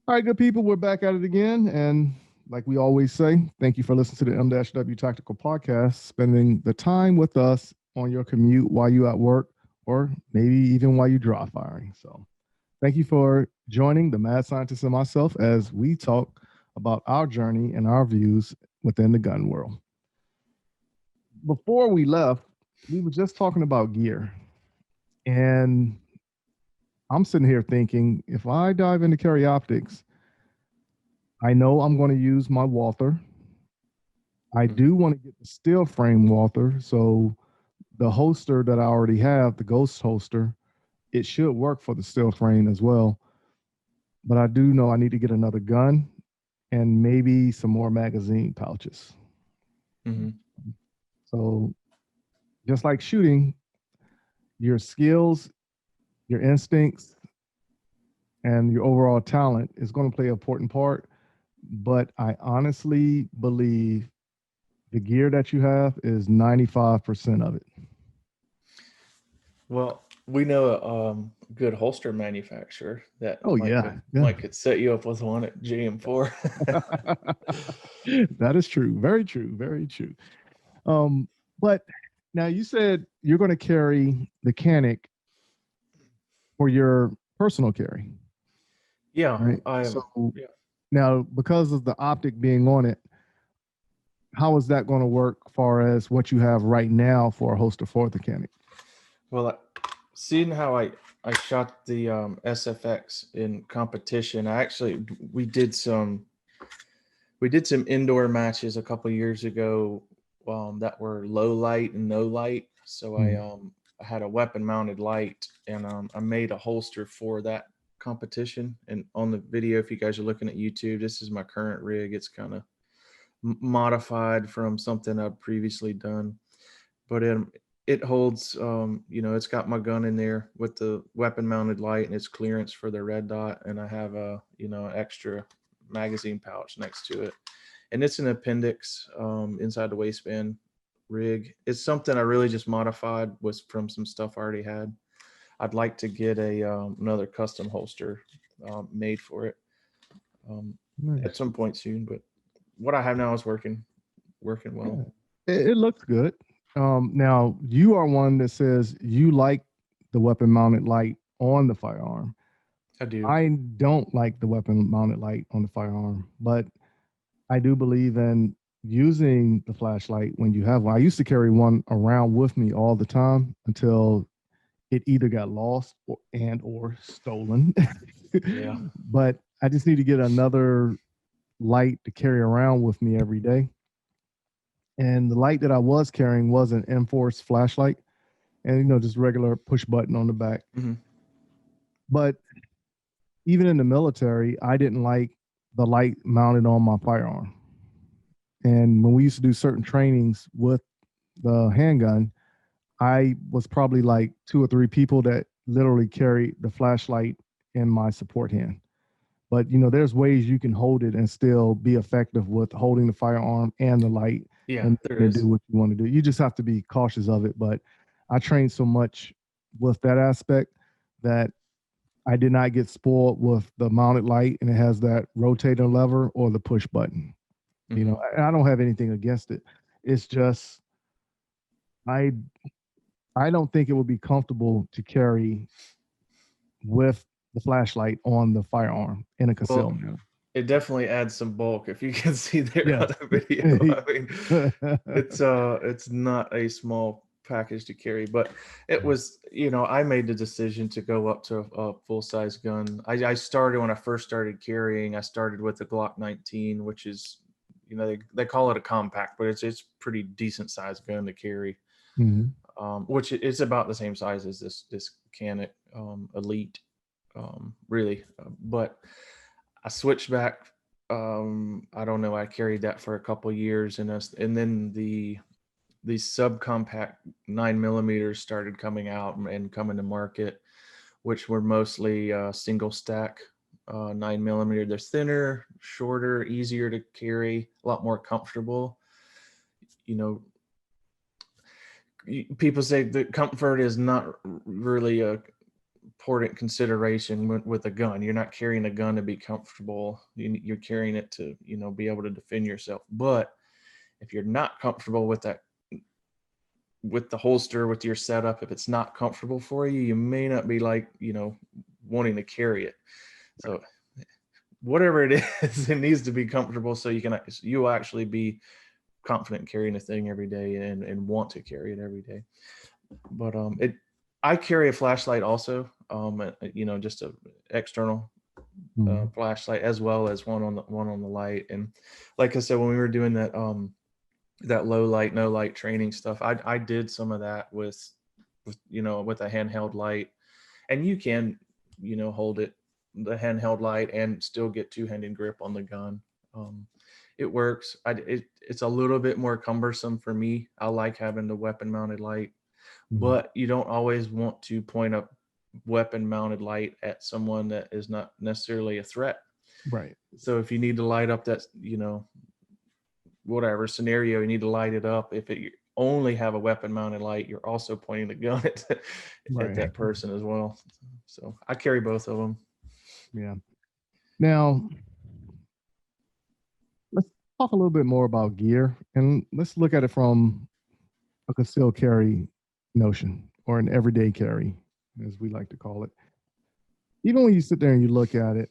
All right, good people, we're back at it again. And like we always say, thank you for listening to the M-W Tactical Podcast, spending the time with us on your commute while you at work, or maybe even while you dry firing. So thank you for joining the mad scientist and myself as we talk about our journey and our views within the gun world. Before we left, we were just talking about gear. And I'm sitting here thinking, if I dive into carry optics, I know I'm going to use my Walther. I do want to get the steel frame Walther. So the holster that I already have, the Ghost holster, it should work for the steel frame as well. But I do know I need to get another gun and maybe some more magazine pouches. Mm-hmm. So just like shooting, your skills, your instincts, and your overall talent is going to play an important part. But I honestly believe the gear that you have is 95% of it. Well, we know a good holster manufacturer that Mike could set you up with one at GM4. That is true. Very true. Very true. But now you said you're going to carry the Canic for your personal carry. Yeah. Right? Now, because of the optic being on it, how is that going to work as far as what you have right now for a holster for the Canic? Well, seeing how I shot the SFX in competition, we did some indoor matches a couple of years ago that were low light and no light. So I had a weapon mounted light, and I made a holster for that competition. And on the video, if you guys are looking at YouTube, this is my current rig. It's kind of modified from something I've previously done, but it holds, it's got my gun in there with the weapon mounted light and its clearance for the red dot. And I have an extra magazine pouch next to it. And it's an appendix inside the waistband rig. It's something I really just modified from some stuff I already had. I'd like to get another custom holster made for it at some point soon. But what I have now is working well. Yeah. It looks good. Now, you are one that says you like the weapon mounted light on the firearm. I do. I don't like the weapon mounted light on the firearm, but I do believe in using the flashlight when you have one. I used to carry one around with me all the time until it either got lost or stolen. Yeah. But I just need to get another light to carry around with me every day. And the light that I was carrying was an M-Force flashlight, and just regular push button on the back. Mm-hmm. But even in the military, I didn't like the light mounted on my firearm. And when we used to do certain trainings with the handgun, I was probably like 2 or 3 people that literally carried the flashlight in my support hand. But there's ways you can hold it and still be effective with holding the firearm and the light. Yeah, and there is. do what you want to do. You just have to be cautious of it. But I trained so much with that aspect that I did not get spoiled with the mounted light, and it has that rotator lever or the push button. Mm-hmm. I don't have anything against it. It's just I don't think it would be comfortable to carry with the flashlight on the firearm in a concealment. Well, it definitely adds some bulk, if you can see there on the video. I mean, it's not a small package to carry, but it was, I made the decision to go up to a full-size gun. I started when I first started carrying. I started with the Glock 19, which is, they call it a compact, but it's pretty decent sized gun to carry. Which is about the same size as this Canik Elite, really. But I switched back. I don't know. I carried that for a couple of years, and then the subcompact 9mm started coming out and coming to market, which were mostly single stack 9mm. They're thinner, shorter, easier to carry, a lot more comfortable. People say that comfort is not really a important consideration with a gun. You're not carrying a gun to be comfortable. You're carrying it to, be able to defend yourself. But if you're not comfortable with that, with the holster, with your setup, if it's not comfortable for you, you may not be wanting to carry it. So whatever it is, it needs to be comfortable so you'll actually be confident carrying a thing every day and want to carry it every day. But I carry a flashlight also, just a external flashlight, as well as one on the light. And like I said, when we were doing that low light, no light training stuff, I did some of that with a handheld light, and you can hold the handheld light and still get two-handed grip on the gun. It works. It's a little bit more cumbersome for me. I like having the weapon mounted light, but you don't always want to point a weapon mounted light at someone that is not necessarily a threat. Right. So if you need to light up that, whatever scenario, you need to light it up. If you only have a weapon mounted light, you're also pointing the gun at that person as well. So I carry both of them. Yeah. Now, let's talk a little bit more about gear, and let's look at it from a concealed carry notion, or an everyday carry, as we like to call it. Even when you sit there and you look at it,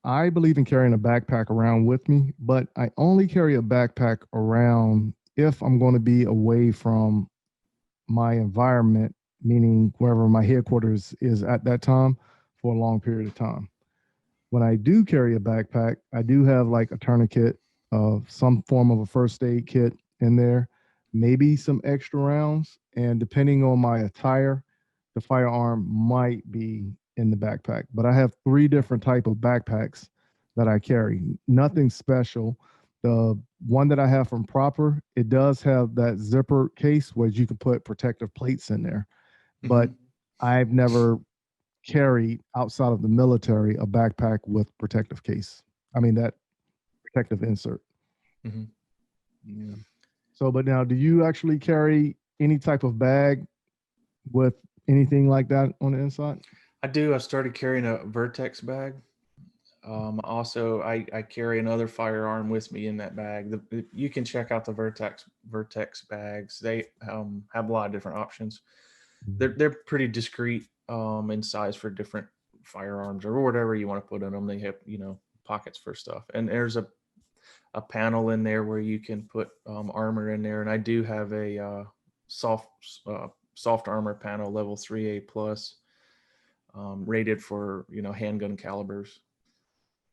I believe in carrying a backpack around with me, but I only carry a backpack around if I'm going to be away from my environment, meaning wherever my headquarters is at that time, for a long period of time. When I do carry a backpack, I do have like a tourniquet, some form of a first aid kit in there, maybe some extra rounds, and depending on my attire, the firearm might be in the backpack. But I have 3 different type of backpacks that I carry. Nothing special. The one that I have from Proper, it does have that zipper case where you can put protective plates in there. But I've never carried outside of the military a backpack with protective case. I mean, that protective insert. Yeah. So, but now, do you actually carry any type of bag with anything like that on the inside? I do. I started carrying a Vertex bag. Also, I carry another firearm with me in that bag. You can check out the Vertex bags. They have a lot of different options. They're pretty discreet in size for different firearms or whatever you want to put in them. They have pockets for stuff, and there's a panel in there where you can put armor in there. And I do have a soft armor panel, level 3A plus, rated for handgun calibers.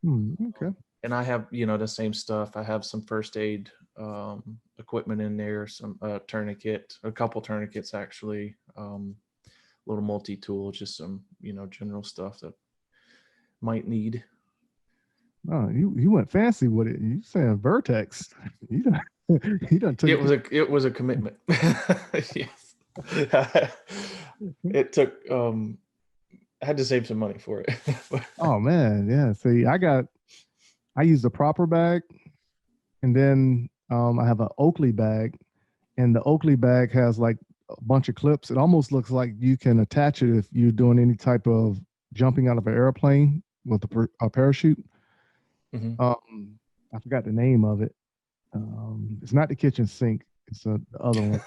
Okay. And I have the same stuff. I have some first aid equipment in there, some tourniquet, a couple tourniquets actually, little multi-tool, just some general stuff that might need. Oh, you went fancy with it. You saying Vertex? You done took it was a commitment. Yes. It took I had to save some money for it. Oh man, yeah. See, I use the Proper bag, and then I have an Oakley bag, and the Oakley bag has like a bunch of clips. It almost looks like you can attach it if you're doing any type of jumping out of an airplane with a parachute. I forgot the name of it. It's not the kitchen sink. It's the other one.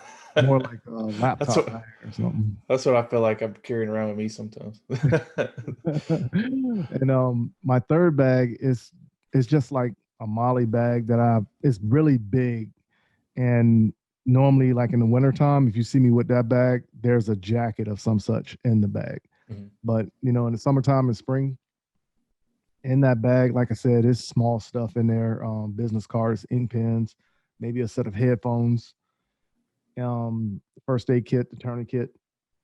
More like a laptop bag or something. That's what I feel like I'm carrying around with me sometimes. And my third bag is just like a Molly bag that it's really big, and normally, like in the wintertime, if you see me with that bag, there's a jacket of some such in the bag. But, you know, in the summertime and spring, in that bag, like I said, it's small stuff in there, business cards, ink pens, maybe a set of headphones, first aid kit, the tourniquet,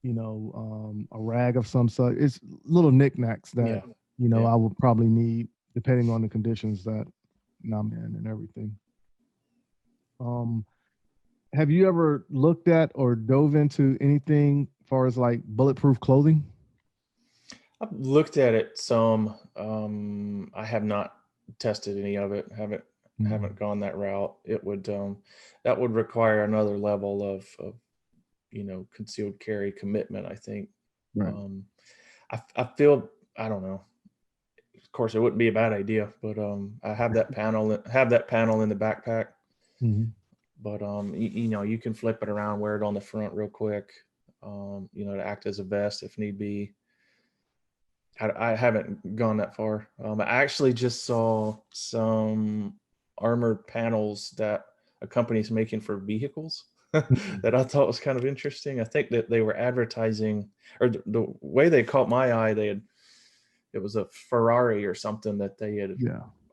you know, a rag of some sort. It's little knickknacks that, you know, I would probably need depending on the conditions that I'm in and everything. Have you ever looked at or dove into anything as far as like bulletproof clothing? I've looked at it some. I have not tested any of it. Haven't gone that route. It would that would require another level of you know, concealed carry commitment, I think. Right. I feel, I don't know. Of course, it wouldn't be a bad idea, but I have that panel in the backpack. But you know, you can flip it around, wear it on the front real quick. You know, to act as a vest if need be. I haven't gone that far. I actually just saw some armored panels that a company's making for vehicles that I thought was kind of interesting. I think that they were advertising, or the way they caught my eye, it was a Ferrari or something that they had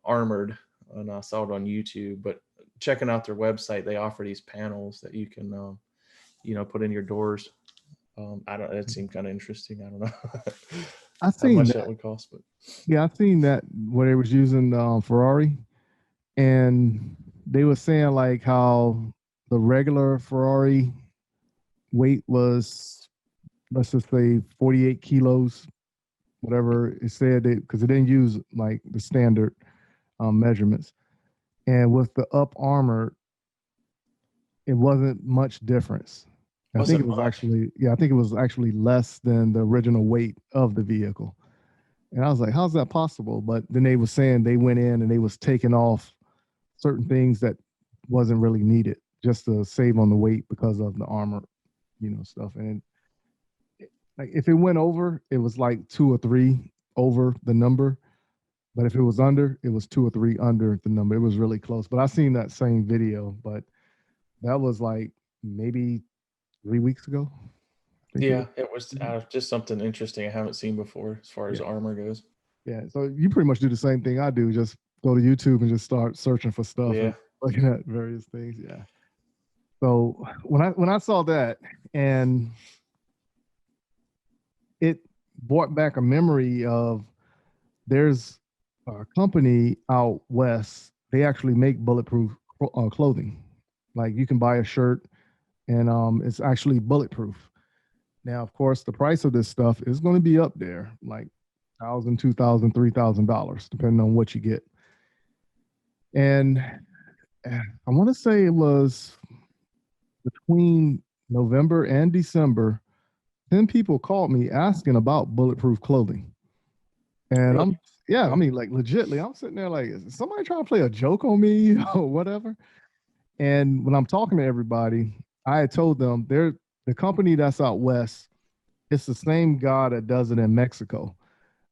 armored, and I saw it on YouTube. But checking out their website, they offer these panels that you can, you know, put in your doors. It seemed kind of interesting. I don't know. I seen how much that would cost, but I seen that where they was using Ferrari, and they were saying like how the regular Ferrari weight was, let's just say 48 kilos, whatever it said, because it didn't use like the standard measurements. And with the up armor, it wasn't much difference. I think it was actually less than the original weight of the vehicle. And I was like, how's that possible? But then they were saying they went in and they was taking off certain things that wasn't really needed just to save on the weight because of the armor, you know, stuff. And like if it went over, it was like 2 or 3 over the number. But if it was under, it was 2 or 3 under the number. It was really close. But I seen that same video, but that was like maybe 3 weeks ago. Yeah, it was just something interesting I haven't seen before as far as armor goes. Yeah, so you pretty much do the same thing I do. Just go to YouTube and just start searching for stuff and looking at various things. Yeah. So when I saw that, and it brought back a memory of, there's a company out west. They actually make bulletproof clothing. Like you can buy a shirt and it's actually bulletproof. Now, of course, the price of this stuff is going to be up there, like $1,000, $2,000, $3,000, depending on what you get. And I want to say it was between November and December, 10 people called me asking about bulletproof clothing. And I mean, like legitly, I'm sitting there like, is somebody trying to play a joke on me or whatever? And when I'm talking to everybody, I had told them the company that's out west, it's the same guy that does it in Mexico.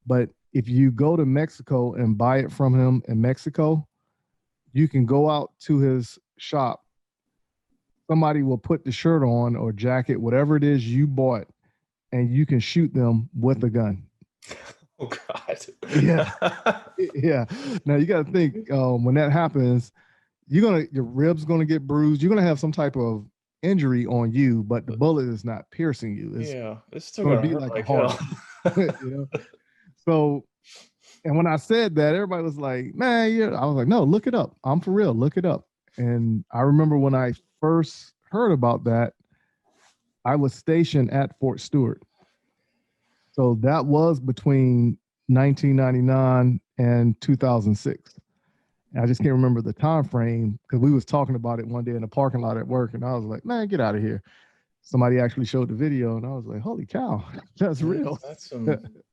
But if you go to Mexico and buy it from him in Mexico, you can go out to his shop. Somebody will put the shirt on or jacket, whatever it is you bought, and you can shoot them with a gun. Oh God. Yeah. Yeah. Now you got to think, when that happens, your ribs going to get bruised. You're going to have some type of injury on you, but the bullet is not piercing you. It's still going to be like hell. You know? So, and when I said that, everybody was like, man, yeah. I was like, no, look it up. I'm for real. Look it up. And I remember when I first heard about that, I was stationed at Fort Stewart. So that was between 1999 and 2006. And I just can't remember the time frame because we was talking about it one day in the parking lot at work, and I was like, man, get out of here. Somebody actually showed the video, and I was like, holy cow, that's real. That's some,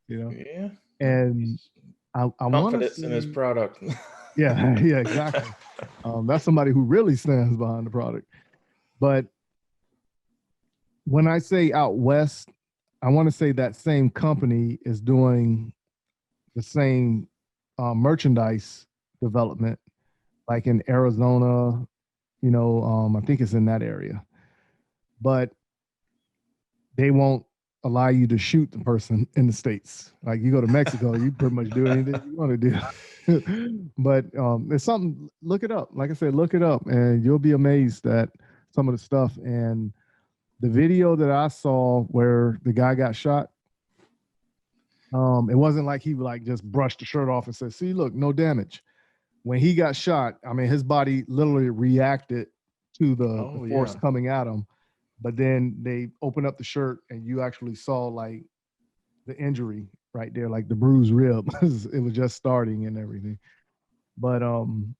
you know? Yeah. And I confidence in his product. Yeah, exactly. That's somebody who really stands behind the product. But when I say out west, I want to say that same company is doing the same merchandise development, like in Arizona I think it's in that area, but they won't allow you to shoot the person in the States. Like you go to Mexico, you pretty much do anything you want to do. But it's something, look it up. Like I said, look it up and you'll be amazed at some of the stuff. And the video that I saw where the guy got shot, it wasn't like he like just brushed the shirt off and said, see, look, no damage. When he got shot, I mean, his body literally reacted to the force coming at him. But then they opened up the shirt and you actually saw like the injury right there, like the bruised rib. It was just starting and everything. But and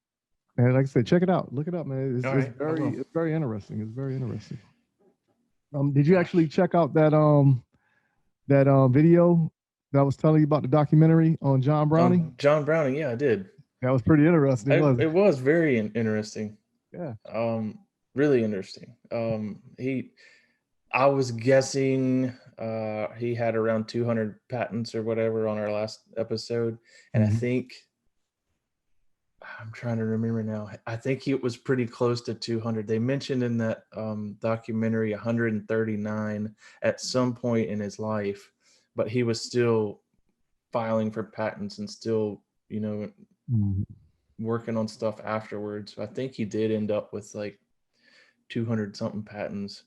like I said, check it out. Look it up, man. It's very interesting. It's very interesting. Did you actually check out that video that I was telling you about the documentary on John Browning? John Browning, yeah, I did. That was pretty interesting. It was very interesting. Yeah. Really interesting. I was guessing he had around 200 patents or whatever on our last episode. And I think, I'm trying to remember now, I think it was pretty close to 200. They mentioned in that documentary 139 at some point in his life, but he was still filing for patents and still, working on stuff afterwards. So I think he did end up with like 200 something patents.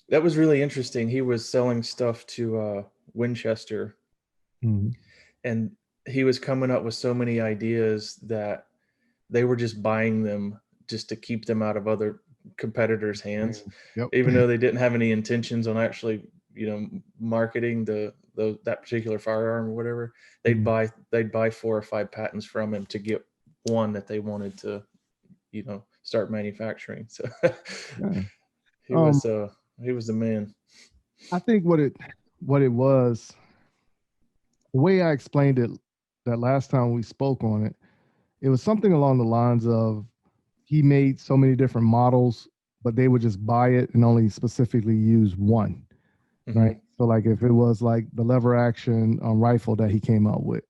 That was really interesting. He was selling stuff to Winchester, and he was coming up with so many ideas that they were just buying them just to keep them out of other competitors' hands, even though they didn't have any intentions on actually, marketing that particular firearm or whatever. They'd buy 4 or 5 patents from him to get one that they wanted to, start manufacturing. So he was the man. I think what it was, the way I explained it that last time we spoke on it, it was something along the lines of he made so many different models, but they would just buy it and only specifically use one, right? So like if it was like the lever action rifle that he came out with,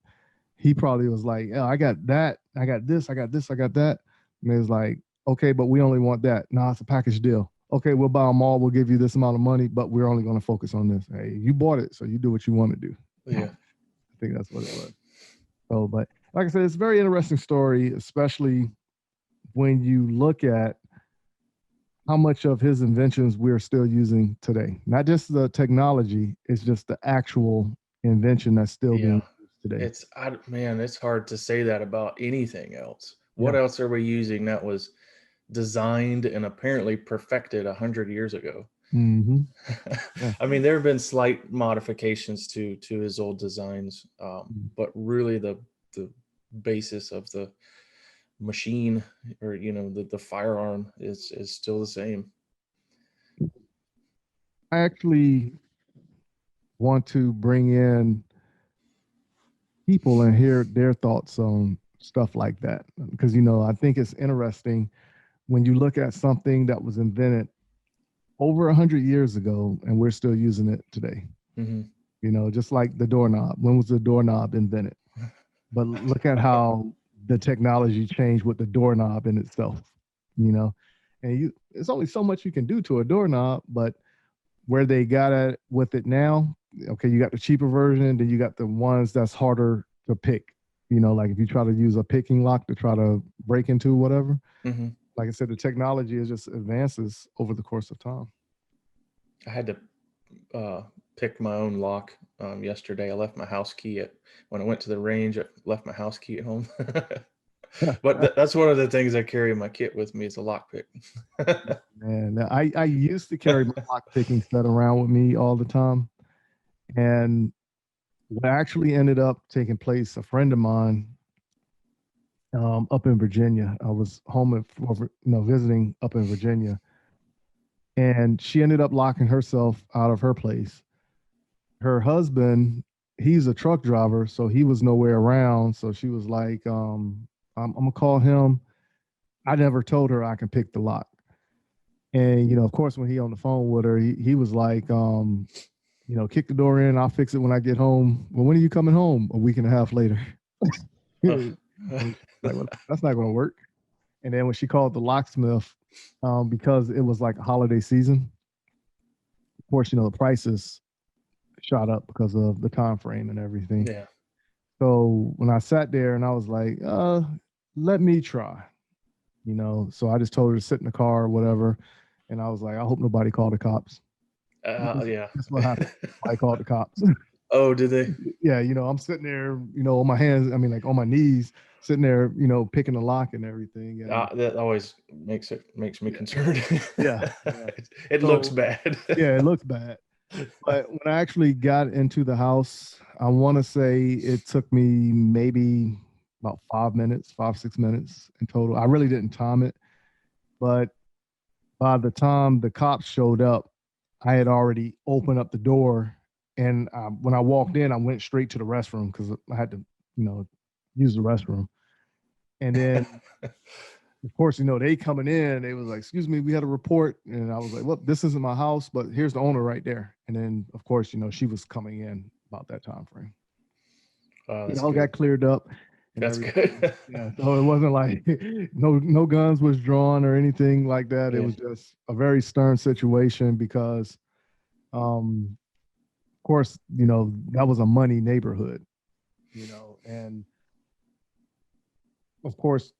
he probably was like, "Oh, I got that, I got this, I got this, I got that." And it was like, "Okay, but we only want that." "No, it's a package deal." "Okay, we'll buy them all. We'll give you this amount of money, but we're only going to focus on this." Hey, you bought it, so you do what you want to do. Yeah. I think that's what it was. So, but like I said, it's a very interesting story, especially when you look at how much of his inventions we're still using today. Not just the technology, it's just the actual invention that's still being used today. It's hard to say that about anything else. What else are we using that was designed and apparently perfected 100 years ago? I mean, there have been slight modifications to his old designs, but really the basis of the machine or the firearm is still the same. I actually want to bring in people and hear their thoughts on stuff like that, because I think it's interesting when you look at something that was invented over 100 years ago and we're still using it today. Just like the doorknob. When was the doorknob invented? But look at how the technology changed with the doorknob in itself, and it's only so much you can do to a doorknob, but where they got at with it now, okay, you got the cheaper version, then you got the ones that's harder to pick, like if you try to use a picking lock to try to break into whatever, like I said, the technology is just advances over the course of time. I had to pick my own lock yesterday. I left my house key when I went to the range. I left my house key at home. But that's one of the things I carry in my kit with me is a lock pick. Man, I used to carry my lock picking set around with me all the time, and what actually ended up taking place, a friend of mine up in Virginia, I was home visiting up in Virginia, and she ended up locking herself out of her place. Her husband, he's a truck driver, so he was nowhere around. So she was like, I'm gonna call him. I never told her I can pick the lock. And, of course, when he on the phone with her, he was like, kick the door in. I'll fix it when I get home. Well, when are you coming home? A week and a half later. Like, well, that's not going to work. And then when she called the locksmith, because it was like a holiday season, of course, the prices shot up because of the time frame and everything. Yeah. So when I sat there and I was like, let me try, so I just told her to sit in the car or whatever. And I was like, I hope nobody called the cops. Yeah. That's what happened. I called the cops. Oh, did they? Yeah. I'm sitting there, on my hands, like on my knees, sitting there, picking the lock and everything. And, That always makes me concerned. Yeah. It looks bad. Yeah, it looks bad. But when I actually got into the house, I want to say it took me maybe about 5 minutes, 6 minutes in total. I really didn't time it. But by the time the cops showed up, I had already opened up the door. And when I walked in, I went straight to the restroom because I had to, use the restroom. And then, of course, they coming in, they was like, excuse me, we had a report. And I was like, look, this isn't my house, but here's the owner right there. And then, of course, she was coming in about that time frame. It all got cleared up. That's good. Yeah. So it wasn't like no guns was drawn or anything like that. Yeah. It was just a very stern situation because, of course, that was a money neighborhood, and of course,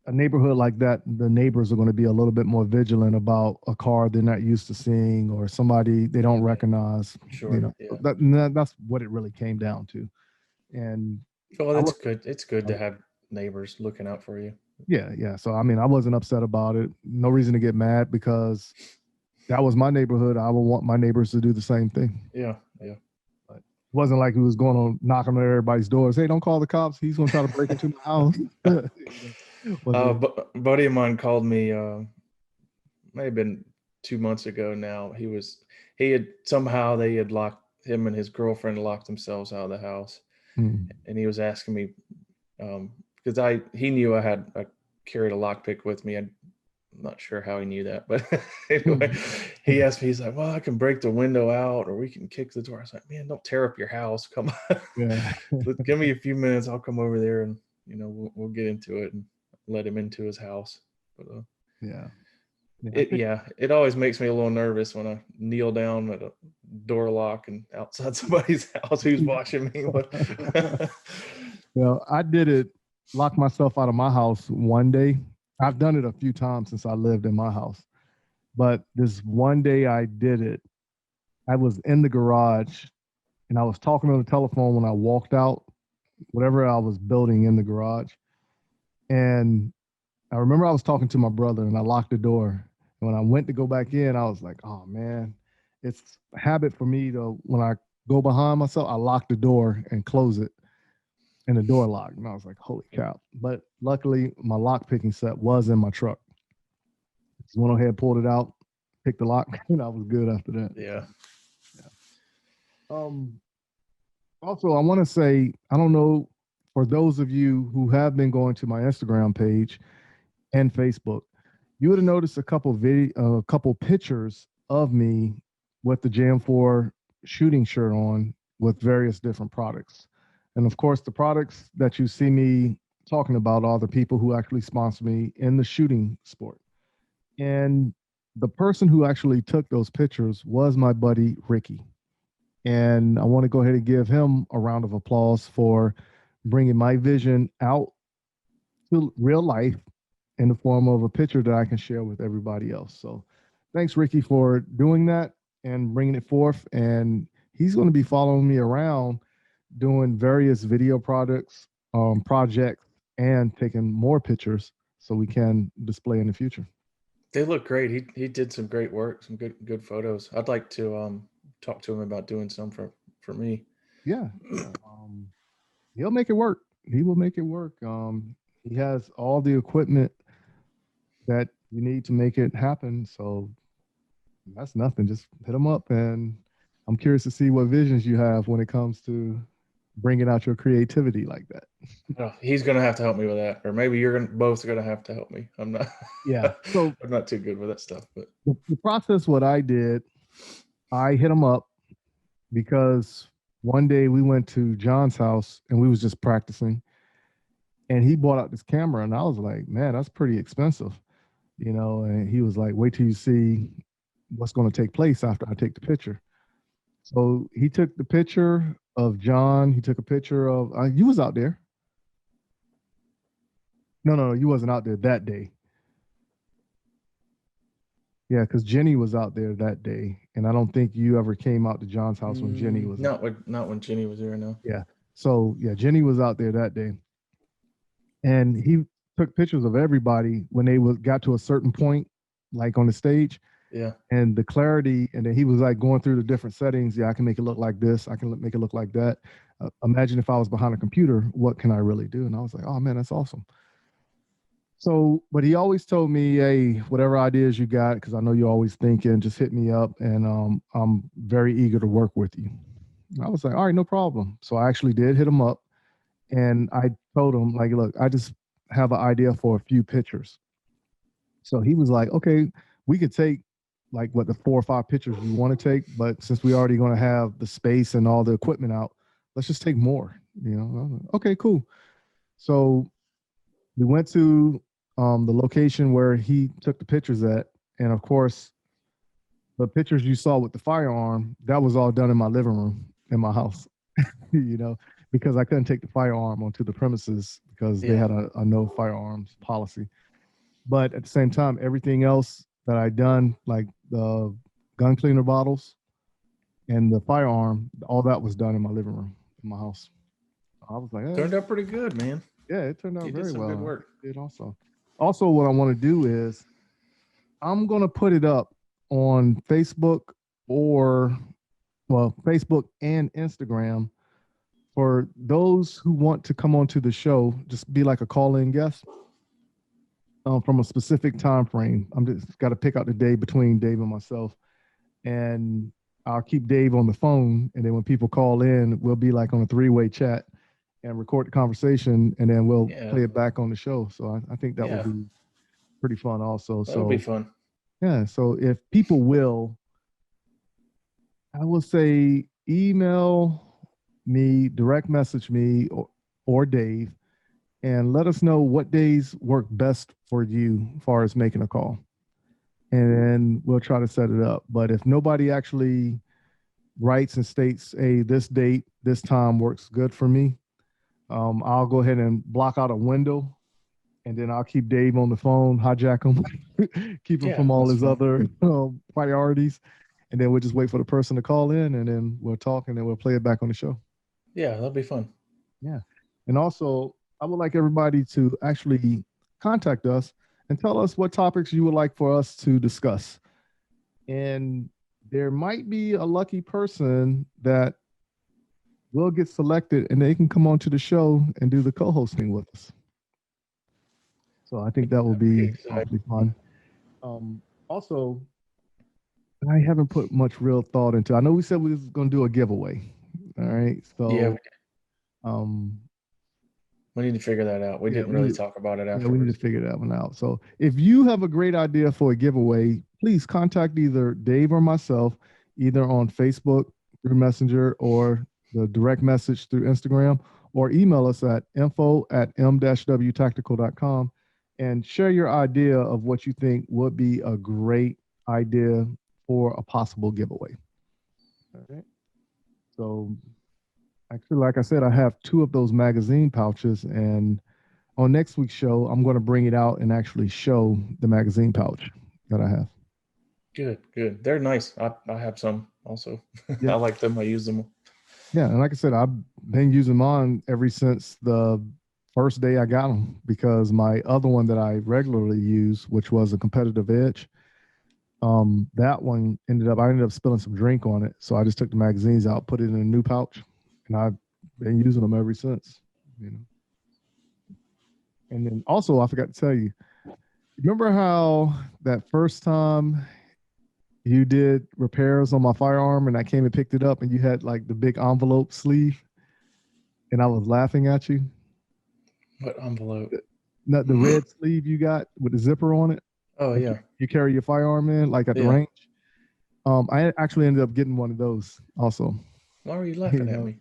a neighborhood like that, the neighbors are going to be a little bit more vigilant about a car they're not used to seeing or somebody they don't recognize. Sure. Yeah. That's what it really came down to. And well, that's good. It's good to have neighbors looking out for you. Yeah. So I wasn't upset about it. No reason to get mad because that was my neighborhood. I would want my neighbors to do the same thing. Yeah. But it wasn't like he was going on knocking on everybody's doors. Hey, don't call the cops. He's going to try to break into my house. Buddy of mine called me. May have been 2 months ago now. They had locked him and his girlfriend locked themselves out of the house. And he was asking me because he knew I carried a lockpick with me. I'm not sure how he knew that, but anyway, he asked me. He's like, "Well, I can break the window out, or we can kick the door." I was like, "Man, don't tear up your house. Come on, give me a few minutes. I'll come over there, and we'll get into it and let him into his house." But it always makes me a little nervous when I kneel down at a door lock and outside somebody's house who's watching me. I did it, lock myself out of my house one day. I've done it a few times since I lived in my house, but this one day I did it. I was in the garage and I was talking on the telephone when I walked out, whatever I was building in the garage. And I remember I was talking to my brother and I locked the door. When I went to go back in, I was like, oh man, it's a habit for me to, when I go behind myself, I lock the door and close it and the door locked. And I was like, holy cow. But luckily my lock picking set was in my truck. Just went ahead, pulled it out, picked the lock, and I was good after that. Yeah. Also, I want to say, I don't know, for those of you who have been going to my Instagram page and Facebook, you would have noticed a couple pictures of me with the Jam 4 shooting shirt on with various different products. And of course, the products that you see me talking about are the people who actually sponsor me in the shooting sport. And the person who actually took those pictures was my buddy, Ricky. And I want to go ahead and give him a round of applause for bringing my vision out to real life in the form of a picture that I can share with everybody else. So thanks, Ricky, for doing that and bringing it forth. And he's going to be following me around doing various video projects and taking more pictures so we can display in the future. They look great. He did some great work, some good photos. I'd like to talk to him about doing some for me. Yeah. He'll make it work. He will make it work. He has all the equipment that you need to make it happen. So that's nothing. Just hit him up. And I'm curious to see what visions you have when it comes to bringing out your creativity like that. Oh, he's going to have to help me with that. Or maybe you're both going to have to help me. I'm not. Yeah. So I'm not too good with that stuff. But the process, what I did, I hit him up because one day we went to John's house and we was just practicing. And he bought out this camera, and I was like, man, that's pretty expensive, you know. And he was like, wait till you see what's going to take place after I take the picture. So he took the picture of John. He took a picture of you was out there. No, you wasn't out there that day. Yeah, because Jenny was out there that day, and I don't think you ever came out to John's house when Jenny was. Not when Jenny was there. No. Yeah. So yeah, Jenny was out there that day, and he took pictures of everybody when they got to a certain point, like on the stage. Yeah. And the clarity, and then he was like going through the different settings. Yeah, I can make it look like this. I can make it look like that. Imagine if I was behind a computer, what can I really do? And I was like, oh man, that's awesome. So, but he always told me, hey, whatever ideas you got, because I know you're always thinking, just hit me up, and I'm very eager to work with you. And I was like, all right, no problem. So I actually did hit him up, and I told him, like, look, I just have an idea for a few pictures. So he was like, okay, we could take like what the 4 or 5 pictures you want to take, but since we already going to have the space and all the equipment out, let's just take more, you know. Like, okay, cool. So we went to the location where he took the pictures at, and of course the pictures you saw with the firearm, that was all done in my living room in my house. You know, because I couldn't take the firearm onto the premises because they had a no firearms policy. But at the same time, everything else that I done, like the gun cleaner bottles and the firearm, all that was done in my living room in my house. I was like, turned out pretty good, man. Yeah, it turned out You very did some well. good work. It also what I want to do is I'm going to put it up on Facebook Facebook and Instagram for those who want to come onto the show, just be like a call-in guest from a specific time frame. I'm just got to pick out the day between Dave and myself, and I'll keep Dave on the phone, and then when people call in, we'll be like on a 3-way chat and record the conversation, and then we'll play it back on the show. So I think that would be pretty fun also. That would be fun. Yeah, so if people will, I will say email me, direct message me or Dave, and let us know what days work best for you as far as making a call. And then we'll try to set it up. But if nobody actually writes and states, hey, this date, this time works good for me, I'll go ahead and block out a window, and then I'll keep Dave on the phone, hijack him, keep him from all his other priorities. And then we'll just wait for the person to call in, and then we'll talk, and then we'll play it back on the show. Yeah, that'll be fun. Yeah. And also, I would like everybody to actually contact us and tell us what topics you would like for us to discuss. And there might be a lucky person that will get selected, and they can come on to the show and do the co-hosting with us. So I think that will be awfully fun. Also, I haven't put much real thought into. I know we said we was going to do a giveaway. All right. So we need to figure that out. We didn't really talk about it after. Yeah, we need to figure that one out. So if you have a great idea for a giveaway, please contact either Dave or myself, either on Facebook through Messenger or the direct message through Instagram, or email us at info@m-wtactical.com and share your idea of what you think would be a great idea for a possible giveaway. All right. So actually, like I said, I have 2 of those magazine pouches, and on next week's show, I'm going to bring it out and actually show the magazine pouch that I have. Good. They're nice. I have some also. Yeah. I like them. I use them. Yeah, and like I said, I've been using mine ever since the first day I got them, because my other one that I regularly use, which was a Competitive Edge, that one I ended up spilling some drink on it. So I just took the magazines out, put it in a new pouch, and I've been using them ever since, you know. And then also, I forgot to tell you, remember how that first time you did repairs on my firearm and I came and picked it up and you had like the big envelope sleeve and I was laughing at you? What envelope? Not the red sleeve you got with the zipper on it. Oh, yeah. You carry your firearm in, like at the range. I actually ended up getting one of those also. Why were you laughing at me?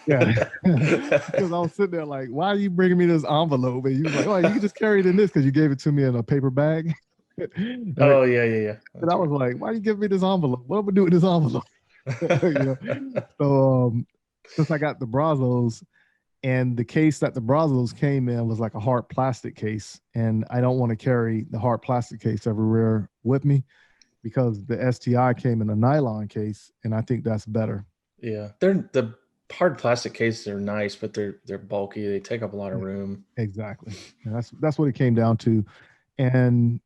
Yeah. Because I was sitting there like, why are you bringing me this envelope? And you was like, oh, you can just carry it in this because you gave it to me in a paper bag. Oh, yeah. And I was like, why are you giving me this envelope? What am I doing with this envelope? So since I got the Brazos, and the case that the Brazos came in was like a hard plastic case, and I don't want to carry the hard plastic case everywhere with me because the STI came in a nylon case, and I think that's better. Yeah, the hard plastic cases are nice, but they're bulky. They take up a lot of room. Exactly. And that's what it came down to. And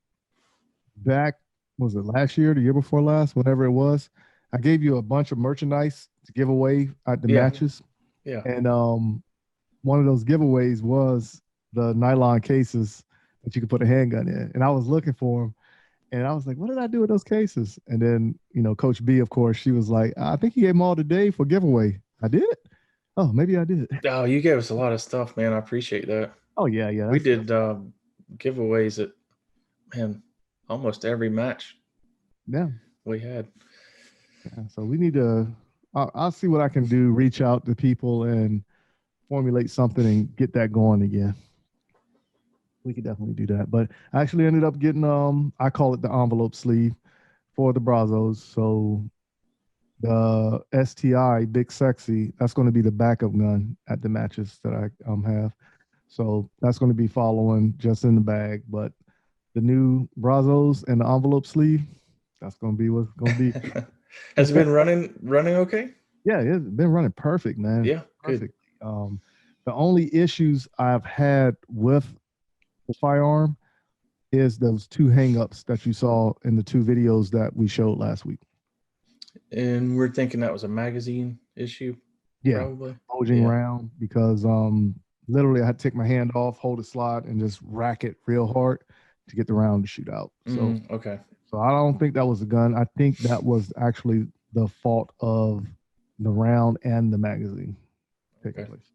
back, was it last year, the year before last, whatever it was, I gave you a bunch of merchandise to give away at the matches. Yeah. And one of those giveaways was the nylon cases that you could put a handgun in. And I was looking for them. And I was like, what did I do with those cases? And then, Coach B, of course, she was like, I think you gave them all today for giveaway. I did? Oh, maybe I did. Oh, you gave us a lot of stuff, man. I appreciate that. Oh, yeah. We did giveaways at, man, almost every match. Yeah. We had. Yeah, so we need to, I'll see what I can do, reach out to people and formulate something and get that going again. We could definitely do that. But I actually ended up getting, I call it the envelope sleeve for the Brazos. So the STI Big Sexy, that's going to be the backup gun at the matches that I have. So that's going to be following just in the bag. But the new Brazos and the envelope sleeve, that's going to be what's going to be. Has it been running okay? Yeah, it's been running perfect, man. Yeah, perfect. Good. The only issues I've had with the firearm is those two hangups that you saw in the two videos that we showed last week. And we're thinking that was a magazine issue. Yeah, probably bulging round because literally I had to take my hand off, hold the slot, and just rack it real hard to get the round to shoot out. So okay. So I don't think that was a gun. I think that was actually the fault of the round and the magazine taking place.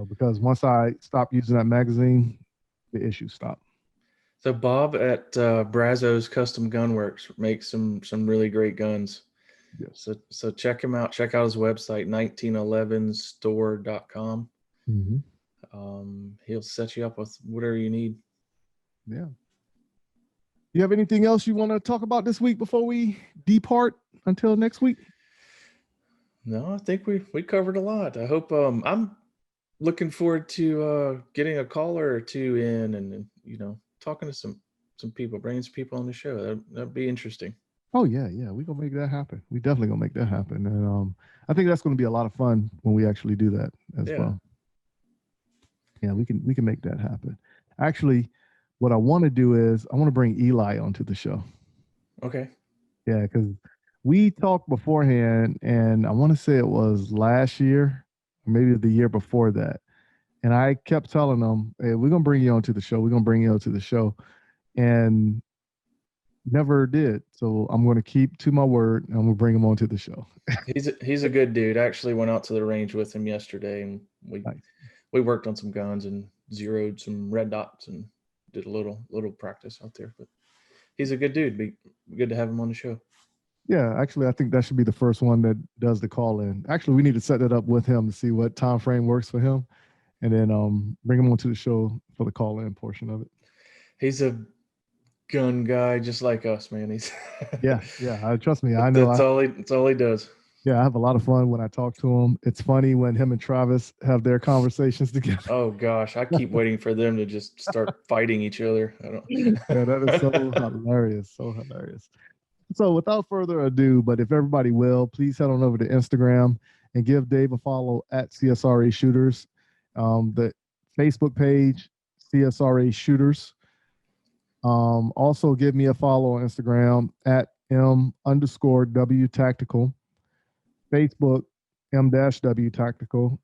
Because once I stopped using that magazine, the issue stopped. So Bob at Brazos Custom Gun Works makes some really great guns. Yes. So check him out. Check out his website, 1911store.com. Mm-hmm. He'll set you up with whatever you need. Yeah. You have anything else you want to talk about this week before we depart until next week? No, I think we covered a lot. I hope I'm looking forward to getting a caller or two in and talking to some people, bringing some people on the show. That'd be interesting. Oh yeah, we're gonna make that happen. We definitely gonna make that happen. And I think that's gonna be a lot of fun when we actually do that as well. Yeah, we can make that happen. Actually, what I want to do is I want to bring Eli onto the show. Okay. Yeah, because we talked beforehand, and I want to say it was last year, or maybe the year before that. And I kept telling them, hey, we're going to bring you onto the show. We're going to bring you onto the show. And never did. So I'm going to keep to my word, and I'm going to bring him onto the show. He's a good dude. I actually went out to the range with him yesterday, and we worked on some guns and zeroed some red dots and did a little practice out there. But he's a good dude. Be good to have him on the show. Yeah, actually, I think that should be the first one that does the call in. Actually, we need to set that up with him to see what time frame works for him, and then bring him onto the show for the call in portion of it. He's a gun guy just like us, man. He's yeah. Trust me, I know. That's all he does. Yeah, I have a lot of fun when I talk to him. It's funny when him and Travis have their conversations together. Oh gosh, I keep waiting for them to just start fighting each other. Yeah, that is so hilarious, so hilarious. So without further ado, but if everybody will, please head on over to Instagram and give Dave a follow at CSRA Shooters. The Facebook page, CSRA Shooters. Also give me a follow on Instagram at M_W Tactical. Facebook, M-W Tactical.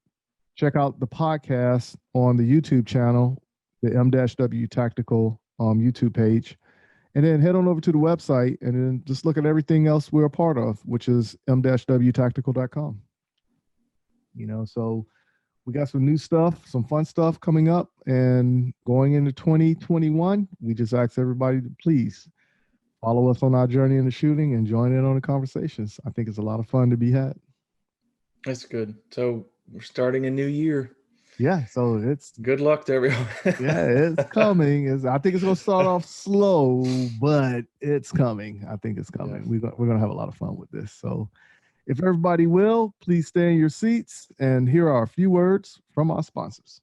Check out the podcast on the YouTube channel, the M-W Tactical YouTube page. And then head on over to the website and then just look at everything else we're a part of, which is m-wtactical.com. So we got some new stuff, some fun stuff coming up, and going into 2021, we just ask everybody to please follow us on our journey in the shooting and join in on the conversations. I think it's a lot of fun to be had. That's good. So we're starting a new year. Yeah, so it's Good luck to everyone. it's coming. I think it's going to start off slow, but it's coming. I think it's coming. Yeah. We're going to have a lot of fun with this. So if everybody will, please stay in your seats. And here are a few words from our sponsors.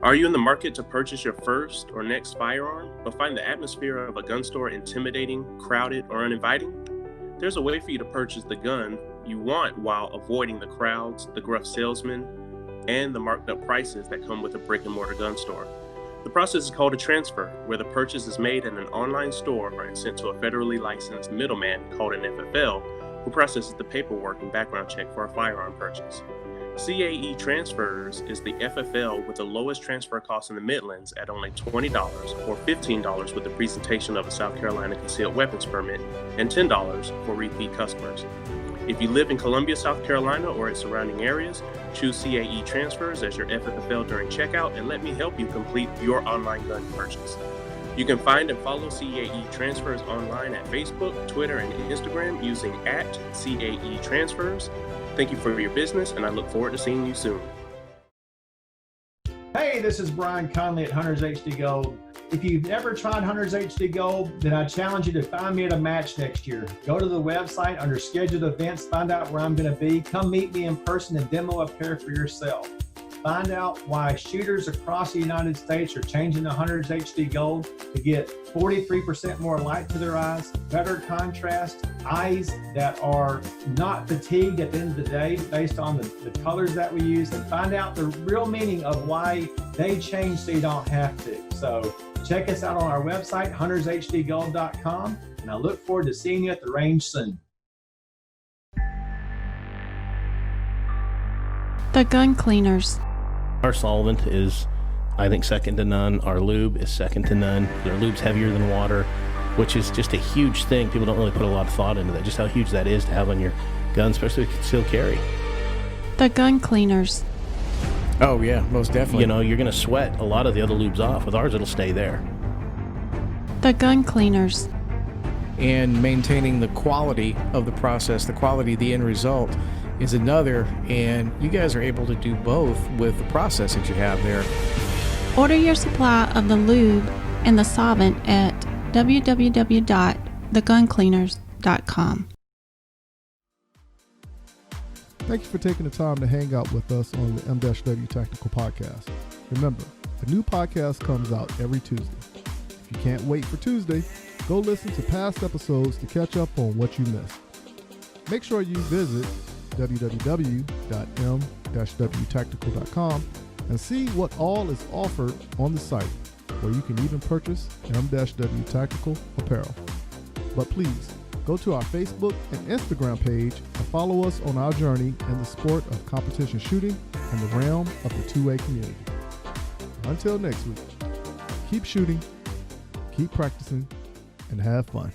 Are you in the market to purchase your first or next firearm, but find the atmosphere of a gun store intimidating, crowded, or uninviting? There's a way for you to purchase the gun you want while avoiding the crowds, the gruff salesmen, and the marked up prices that come with a brick and mortar gun store. The process is called a transfer, where the purchase is made in an online store and sent to a federally licensed middleman called an FFL, who processes the paperwork and background check for a firearm purchase. CAE Transfers is the FFL with the lowest transfer cost in the Midlands at only $20 or $15 with the presentation of a South Carolina concealed weapons permit and $10 for repeat customers. If you live in Columbia, South Carolina or its surrounding areas, choose CAE Transfers as your FFL during checkout and let me help you complete your online gun purchase. You can find and follow CAE Transfers online at Facebook, Twitter, and Instagram using @CAE Transfers. Thank you for your business, and I look forward to seeing you soon. Hey, this is Brian Conley at Hunters HD Gold. If you've never tried Hunters HD Gold, then I challenge you to find me at a match next year. Go to the website under scheduled events, find out where I'm going to be. Come meet me in person and demo a pair for yourself. Find out why shooters across the United States are changing to Hunters HD Gold to get 43% more light to their eyes, better contrast, eyes that are not fatigued at the end of the day based on the colors that we use, and find out the real meaning of why they change so you don't have to. So check us out on our website, huntershdgold.com, and I look forward to seeing you at the range soon. The Gun Cleaners. Our solvent is, I think, second to none. Our lube is second to none. Our lube's heavier than water, which is just a huge thing. People don't really put a lot of thought into that, just how huge that is to have on your gun, especially with concealed carry. The Gun Cleaners. Oh, yeah, most definitely. You know, you're going to sweat a lot of the other lubes off. With ours, it'll stay there. The Gun Cleaners. And maintaining the quality of the process, the quality of the end result is another, and you guys are able to do both with the process that you have there. Order your supply of the lube and the solvent at www.theguncleaners.com. Thank you for taking the time to hang out with us on the M-W Tactical Podcast. Remember, a new podcast comes out every Tuesday. If you can't wait for Tuesday, go listen to past episodes to catch up on what you missed. Make sure you visit www.m-wtactical.com and see what all is offered on the site, where you can even purchase M-W Tactical apparel. But please, go to our Facebook and Instagram page and follow us on our journey in the sport of competition shooting and the realm of the 2A community. Until next week, keep shooting, keep practicing, and have fun.